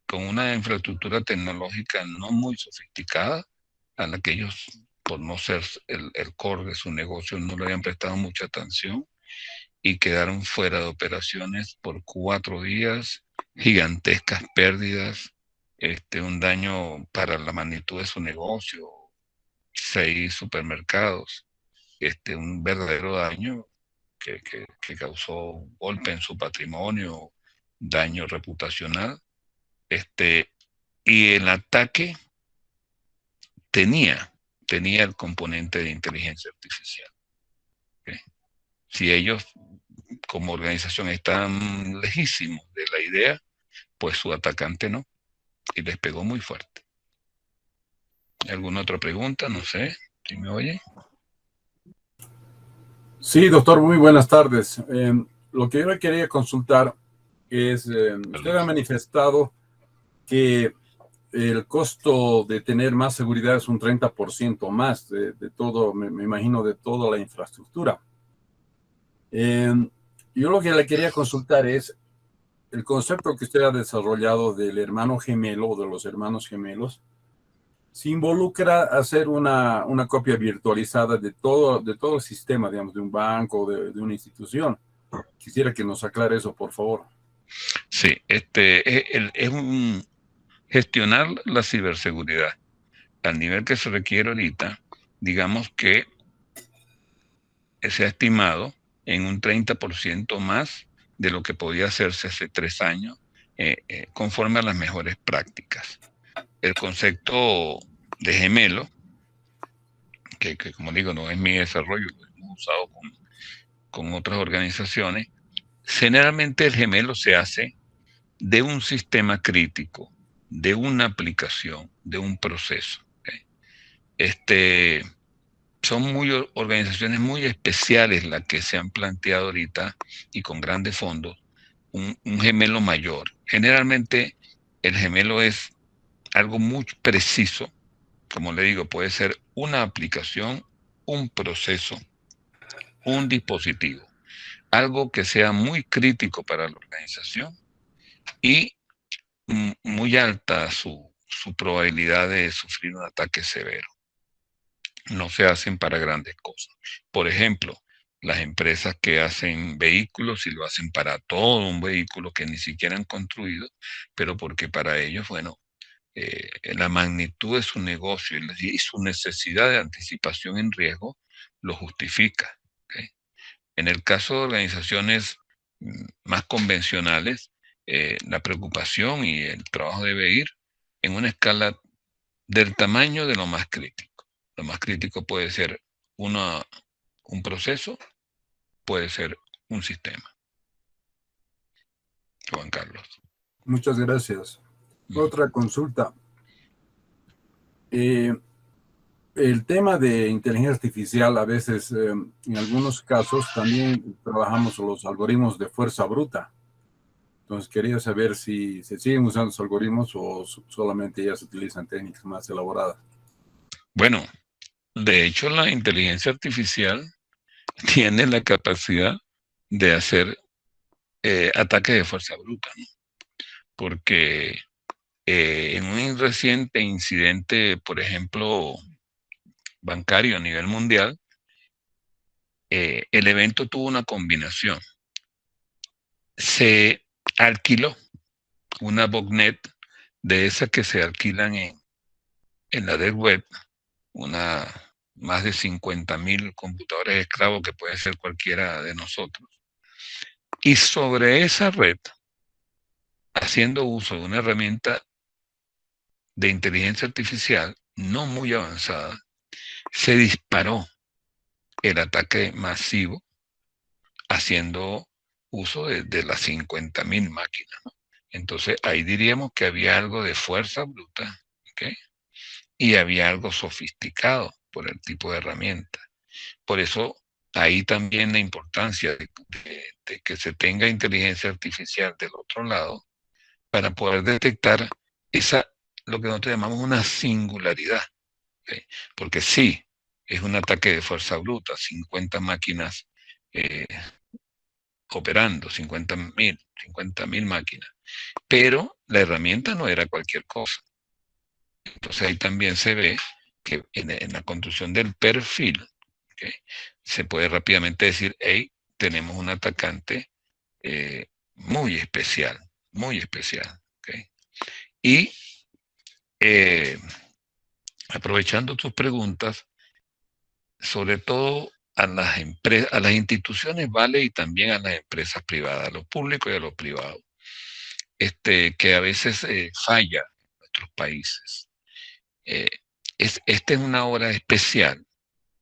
con una infraestructura tecnológica no muy sofisticada, a la que ellos, por no ser el core de su negocio, no le habían prestado mucha atención y quedaron fuera de operaciones por 4 días, gigantescas pérdidas, un daño para la magnitud de su negocio, 6 supermercados, un verdadero daño que causó golpe en su patrimonio, daño reputacional. Y el ataque tenía el componente de inteligencia artificial. ¿Okay? Si ellos como organización están lejísimos de la idea, pues su atacante no, y les pegó muy fuerte. ¿Alguna otra pregunta? No sé, ¿si me oye? Sí, doctor, muy buenas tardes. Lo que yo le quería consultar es, usted ha manifestado que el costo de tener más seguridad es un 30% más de todo, me imagino, de toda la infraestructura. Yo lo que le quería consultar es el concepto que usted ha desarrollado del hermano gemelo o de los hermanos gemelos. Se involucra hacer una copia virtualizada de todo el sistema, digamos, de un banco, de una institución. Quisiera que nos aclare eso, por favor. Sí, gestionar la ciberseguridad al nivel que se requiere ahorita, digamos que se ha estimado en un 30% más de lo que podía hacerse hace 3 años, conforme a las mejores prácticas. El concepto de gemelo, que como digo, no es mi desarrollo, lo hemos usado con otras organizaciones, generalmente el gemelo se hace de un sistema crítico, de una aplicación, de un proceso. ¿Okay? Son organizaciones muy especiales las que se han planteado ahorita y con grandes fondos un gemelo mayor. Generalmente el gemelo es algo muy preciso, como le digo, puede ser una aplicación, un proceso, un dispositivo, algo que sea muy crítico para la organización y muy alta su probabilidad de sufrir un ataque severo. No se hacen para grandes cosas. Por ejemplo, las empresas que hacen vehículos y lo hacen para todo un vehículo que ni siquiera han construido, pero porque para ellos, bueno, la magnitud de su negocio y su necesidad de anticipación en riesgo lo justifica. ¿Okay? En el caso de organizaciones más convencionales, la preocupación y el trabajo debe ir en una escala del tamaño de lo más crítico. Lo más crítico puede ser un proceso, puede ser un sistema. Juan Carlos. Muchas gracias. Otra consulta. El tema de inteligencia artificial, a veces, en algunos casos, también trabajamos los algoritmos de fuerza bruta. Entonces, quería saber si se siguen usando los algoritmos o solamente ya se utilizan técnicas más elaboradas. Bueno, de hecho, la inteligencia artificial tiene la capacidad de hacer ataques de fuerza bruta, ¿no? Porque en un reciente incidente, por ejemplo, bancario a nivel mundial, el evento tuvo una combinación. Se alquiló una botnet de esas que se alquilan en la Deep Web, más de 50.000 computadores esclavos que puede ser cualquiera de nosotros. Y sobre esa red, haciendo uso de una herramienta de inteligencia artificial no muy avanzada, se disparó el ataque masivo haciendo uso de las 50.000 máquinas, ¿no? Entonces ahí diríamos que había algo de fuerza bruta, ¿okay? Y había algo sofisticado por el tipo de herramienta. Por eso ahí también la importancia de que se tenga inteligencia artificial del otro lado para poder detectar lo que nosotros llamamos una singularidad, ¿okay? Porque sí, es un ataque de fuerza bruta, 50 máquinas operando, 50.000 máquinas, pero la herramienta no era cualquier cosa. Entonces ahí también se ve que en la construcción del perfil, ¿okay?, se puede rápidamente decir, hey, tenemos un atacante muy especial, ¿okay? Y aprovechando tus preguntas, sobre todo a las instituciones, vale, y también a las empresas privadas, a lo público y a lo privado, que a veces falla en nuestros países. Esta es una hora especial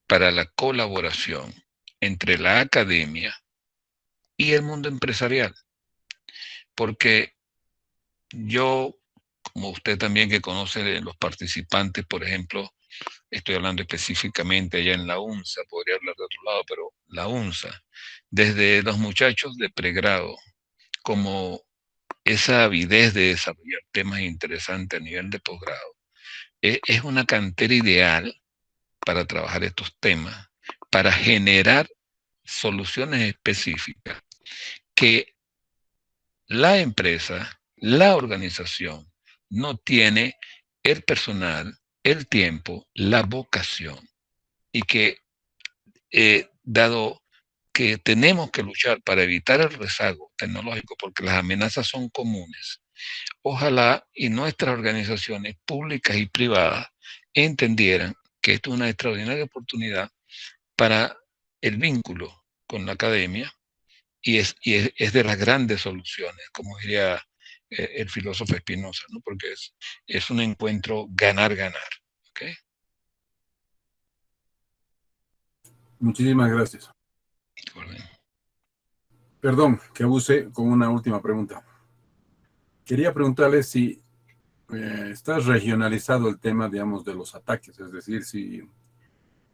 para la colaboración entre la academia y el mundo empresarial, porque yo, como usted también que conoce los participantes, por ejemplo, estoy hablando específicamente allá en la UNSA, podría hablar de otro lado, pero la UNSA, desde los muchachos de pregrado, como esa avidez de desarrollar temas interesantes a nivel de posgrado, es una cantera ideal para trabajar estos temas, para generar soluciones específicas que la empresa, la organización, no tiene el personal, el tiempo, la vocación, y que dado que tenemos que luchar para evitar el rezago tecnológico, porque las amenazas son comunes, ojalá y nuestras organizaciones públicas y privadas entendieran que esto es una extraordinaria oportunidad para el vínculo con la academia y es de las grandes soluciones, como diría el filósofo Spinoza, ¿no? Porque es un encuentro ganar-ganar. ¿Okay? Muchísimas gracias. Bueno. Perdón, que abuse con una última pregunta. Quería preguntarle si está regionalizado el tema, digamos, de los ataques, es decir, si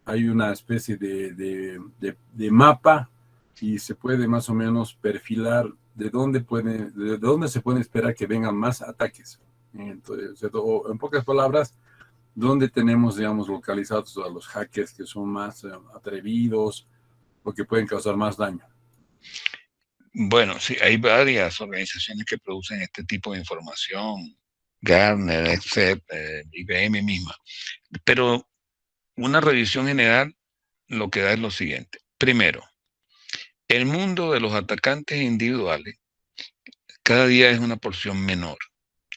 hay una especie de mapa y se puede más o menos perfilar de dónde se puede esperar que vengan más ataques. Entonces, en pocas palabras, ¿dónde tenemos, digamos, localizados a los hackers que son más atrevidos o que pueden causar más daño? Bueno, sí, hay varias organizaciones que producen este tipo de información, Gartner, Excel, IBM misma, pero una revisión general lo que da es lo siguiente. Primero, el mundo de los atacantes individuales cada día es una porción menor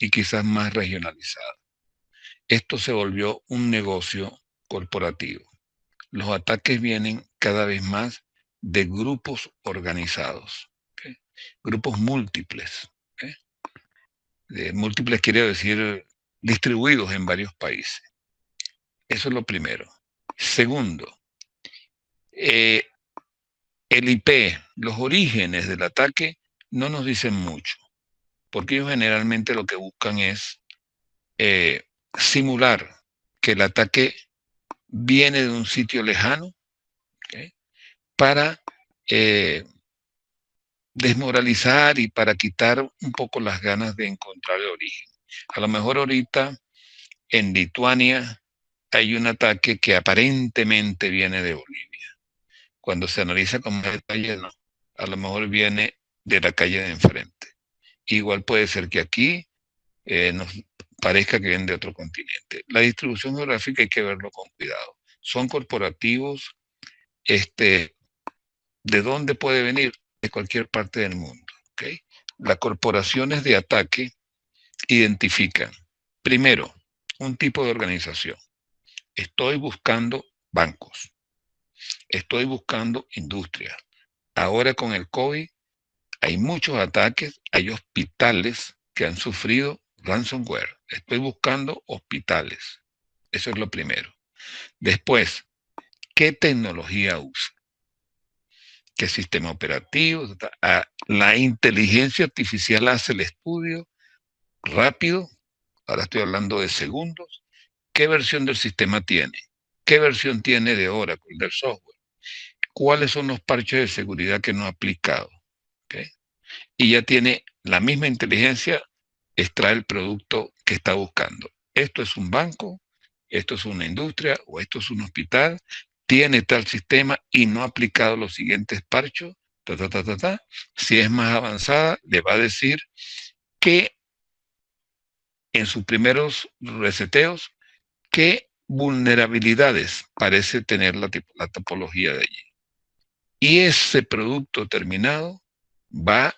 y quizás más regionalizada. Esto se volvió un negocio corporativo. Los ataques vienen cada vez más de grupos organizados, ¿okay? Grupos múltiples. ¿Okay? Múltiples quiere decir distribuidos en varios países. Eso es lo primero. Segundo, el IP, los orígenes del ataque no nos dicen mucho, porque ellos generalmente lo que buscan es simular que el ataque viene de un sitio lejano, ¿okay?, para desmoralizar y para quitar un poco las ganas de encontrar el origen. A lo mejor ahorita en Lituania hay un ataque que aparentemente viene de Bolivia. Cuando se analiza con más detalle, no. A lo mejor viene de la calle de enfrente. Igual puede ser que aquí nos parezca que viene de otro continente. La distribución geográfica hay que verlo con cuidado. son corporativos, ¿de dónde puede venir? De cualquier parte del mundo, ¿ok? Las corporaciones de ataque identifican, primero, un tipo de organización. Estoy buscando bancos, estoy buscando industrias. Ahora con el COVID hay muchos ataques, hay hospitales que han sufrido ransomware. Estoy buscando hospitales. Eso es lo primero. Después, ¿qué tecnología usa? ¿Qué sistema operativo? La inteligencia artificial hace el estudio rápido. Ahora estoy hablando de segundos. ¿Qué versión del sistema tiene? ¿Qué versión tiene de Oracle, del software? ¿Cuáles son los parches de seguridad que no ha aplicado? ¿Okay? Y ya tiene la misma inteligencia, extrae el producto que está buscando. Esto es un banco, esto es una industria o esto es un hospital, tiene tal sistema y no ha aplicado los siguientes parchos. Si es más avanzada, le va a decir que en sus primeros reseteos, qué vulnerabilidades parece tener la topología de allí. Y ese producto terminado va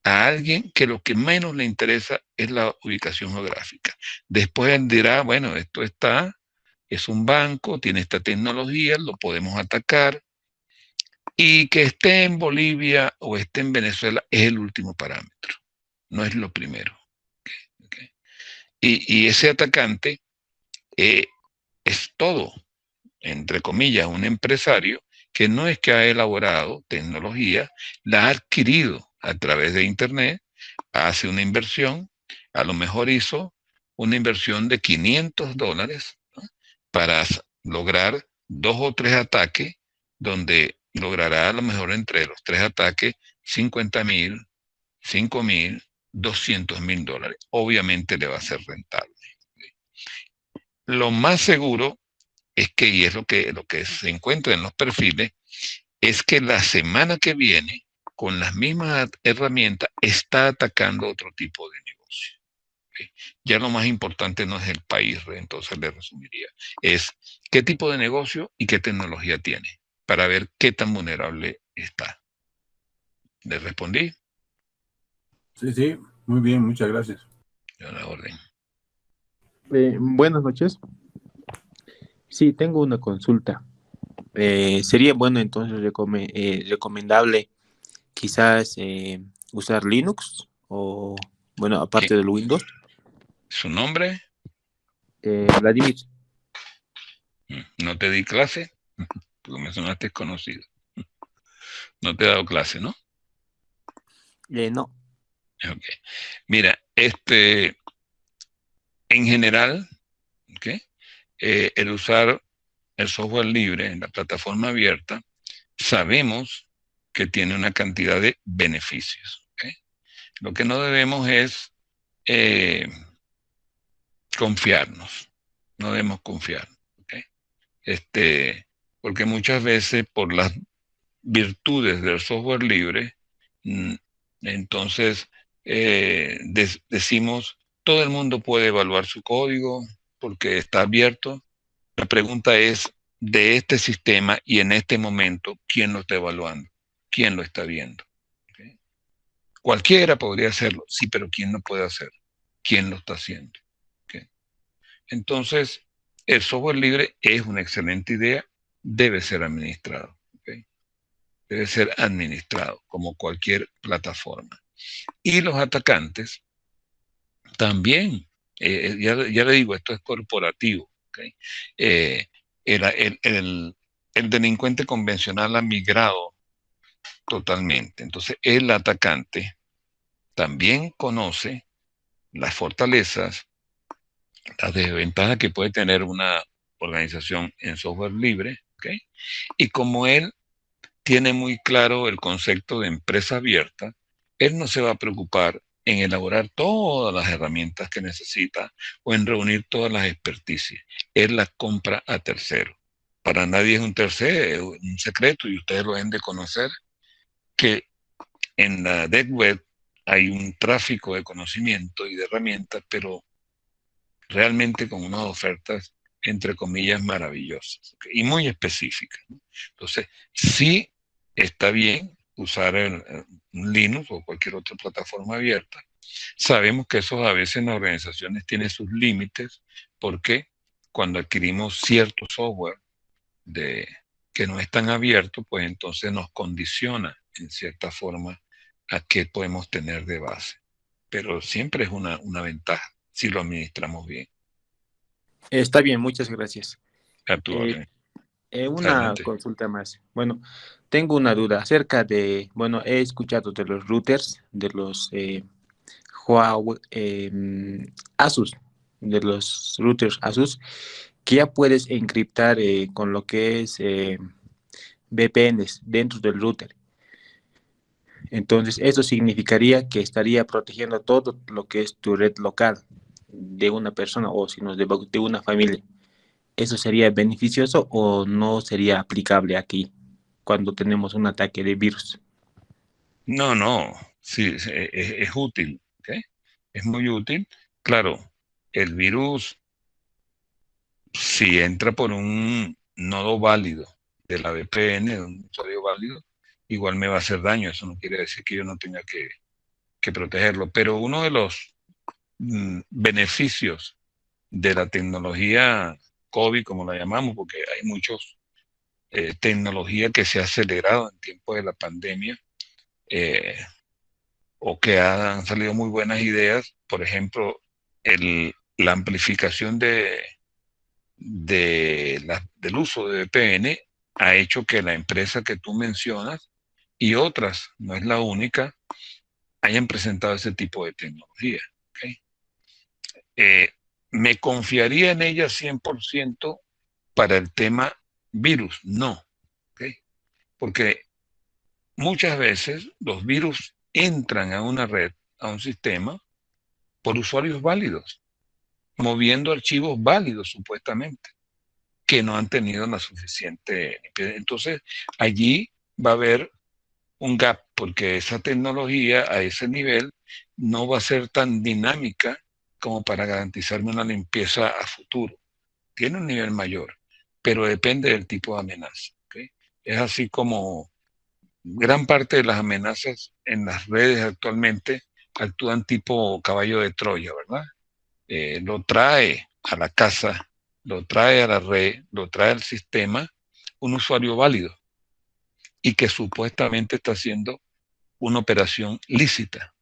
a alguien que lo que menos le interesa es la ubicación geográfica. Después él dirá, bueno, esto es un banco, tiene esta tecnología, lo podemos atacar, y que esté en Bolivia o esté en Venezuela es el último parámetro, no es lo primero. Okay. Y ese atacante es todo, entre comillas, un empresario que no es que ha elaborado tecnología, la ha adquirido a través de Internet, hace una inversión, a lo mejor hizo una inversión de $500, ¿no?, para lograr 2 o 3 ataques, donde logrará a lo mejor entre los 3 ataques $50,000, $5,000, $200,000. Obviamente le va a ser rentable. Lo más seguro es que, y es lo que se encuentra en los perfiles, es que la semana que viene, con las mismas herramientas, está atacando otro tipo de negocio. ¿Okay? Ya lo más importante no es el país, entonces le resumiría, es qué tipo de negocio y qué tecnología tiene, para ver qué tan vulnerable está. ¿Le respondí? Sí, muy bien, muchas gracias. A la orden. Buenas noches. Sí, tengo una consulta. ¿Sería bueno entonces recomendable quizás usar Linux o, bueno, aparte del Windows? ¿Su nombre? Vladimir. ¿No te di clase? Porque me sonaste conocido. No te he dado clase, ¿no? No. Ok. Mira, en general, ¿okay?, el usar el software libre en la plataforma abierta, sabemos que tiene una cantidad de beneficios. ¿Okay? Lo que no debemos es confiarnos. No debemos confiar. ¿Okay? Porque muchas veces por las virtudes del software libre, entonces decimos, todo el mundo puede evaluar su código porque está abierto. La pregunta es, de este sistema y en este momento, ¿quién lo está evaluando? ¿Quién lo está viendo? ¿Okay? Cualquiera podría hacerlo, sí, pero ¿quién lo puede hacer? ¿Quién lo está haciendo? ¿Okay? Entonces, el software libre es una excelente idea, debe ser administrado. ¿Okay? Debe ser administrado como cualquier plataforma. Y los atacantes también, ya le digo, esto es corporativo. ¿Okay? El delincuente convencional ha migrado totalmente. Entonces, el atacante también conoce las fortalezas, las desventajas que puede tener una organización en software libre, ¿okay? Y como él tiene muy claro el concepto de empresa abierta, él no se va a preocupar en elaborar todas las herramientas que necesita o en reunir todas las experticias. Él las compra a terceros. Para nadie es un secreto, y ustedes lo deben de conocer, que en la Deep Web hay un tráfico de conocimiento y de herramientas, pero realmente con unas ofertas entre comillas, maravillosas, ¿ok? Y muy específicas, ¿no? Entonces, sí está bien usar un Linux o cualquier otra plataforma abierta. Sabemos que eso a veces en las organizaciones tiene sus límites, porque cuando adquirimos cierto software que no es tan abierto, pues entonces nos condiciona en cierta forma a qué podemos tener de base. Pero siempre es una ventaja si lo administramos bien. Está bien, muchas gracias. A tu orden. Una Adelante. consulta más. Bueno, tengo una duda acerca de, bueno, he escuchado de los routers, de los Huawei, Asus, de los routers Asus, que ya puedes encriptar con lo que es VPNs dentro del router. Entonces, eso significaría que estaría protegiendo todo lo que es tu red local de una persona o si no de una familia. ¿Eso sería beneficioso o no sería aplicable aquí cuando tenemos un ataque de virus? No, sí, es útil, ¿ok? Es muy útil. Claro, el virus, si entra por un nodo válido de la VPN, de un usuario válido, igual me va a hacer daño. Eso no quiere decir que yo no tenga que protegerlo. Pero uno de los beneficios de la tecnología COVID, como la llamamos, porque hay muchos tecnología que se ha acelerado en tiempo de la pandemia, o que han salido muy buenas ideas, por ejemplo, la amplificación del uso de VPN ha hecho que la empresa que tú mencionas y otras, no es la única, hayan presentado ese tipo de tecnología. ¿Okay? ¿Me confiaría en ella 100% para el tema virus? No. ¿Okay? Porque muchas veces los virus entran a una red, a un sistema, por usuarios válidos, moviendo archivos válidos supuestamente, que no han tenido la suficiente. Entonces, allí va a haber un gap, porque esa tecnología a ese nivel no va a ser tan dinámica como para garantizarme una limpieza a futuro. Tiene un nivel mayor, pero depende del tipo de amenaza. ¿Okay? Es así como gran parte de las amenazas en las redes actualmente actúan tipo caballo de Troya, ¿verdad? Lo trae a la casa, lo trae a la red, lo trae al sistema un usuario válido y que supuestamente está haciendo una operación lícita,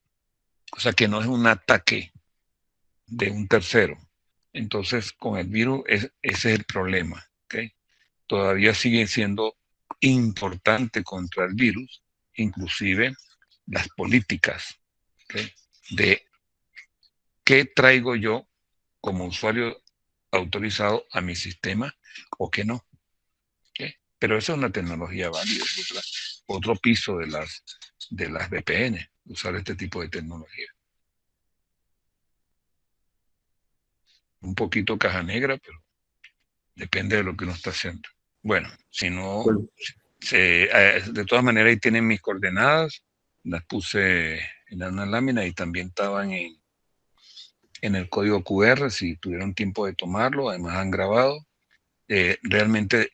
o sea que no es un ataque de un tercero. Entonces, con el virus ese es el problema. ¿Okay? Todavía sigue siendo importante contra el virus, inclusive las políticas, ¿okay? De qué traigo yo como usuario autorizado a mi sistema o qué no. ¿Okay? Pero esa es una tecnología válida, otro piso de las VPN, usar este tipo de tecnología. Un poquito caja negra, pero depende de lo que uno está haciendo. Bueno, si no, de todas maneras ahí tienen mis coordenadas, las puse en una lámina y también estaban en el código QR, si tuvieron tiempo de tomarlo, además han grabado. Realmente,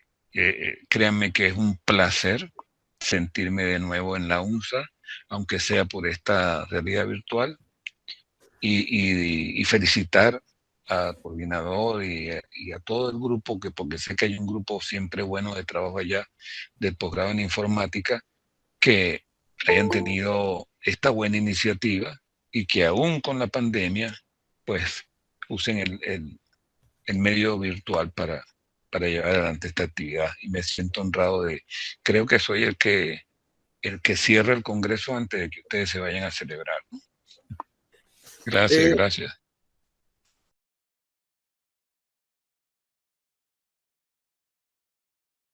créanme que es un placer sentirme de nuevo en la UNSA, aunque sea por esta realidad virtual, y felicitar al coordinador y a todo el grupo, porque sé que hay un grupo siempre bueno de trabajo allá del posgrado en informática, que hayan tenido esta buena iniciativa y que aún con la pandemia, pues usen el medio virtual para llevar adelante esta actividad. Y me siento honrado creo que soy el que cierra el congreso antes de que ustedes se vayan a celebrar, ¿no? Gracias.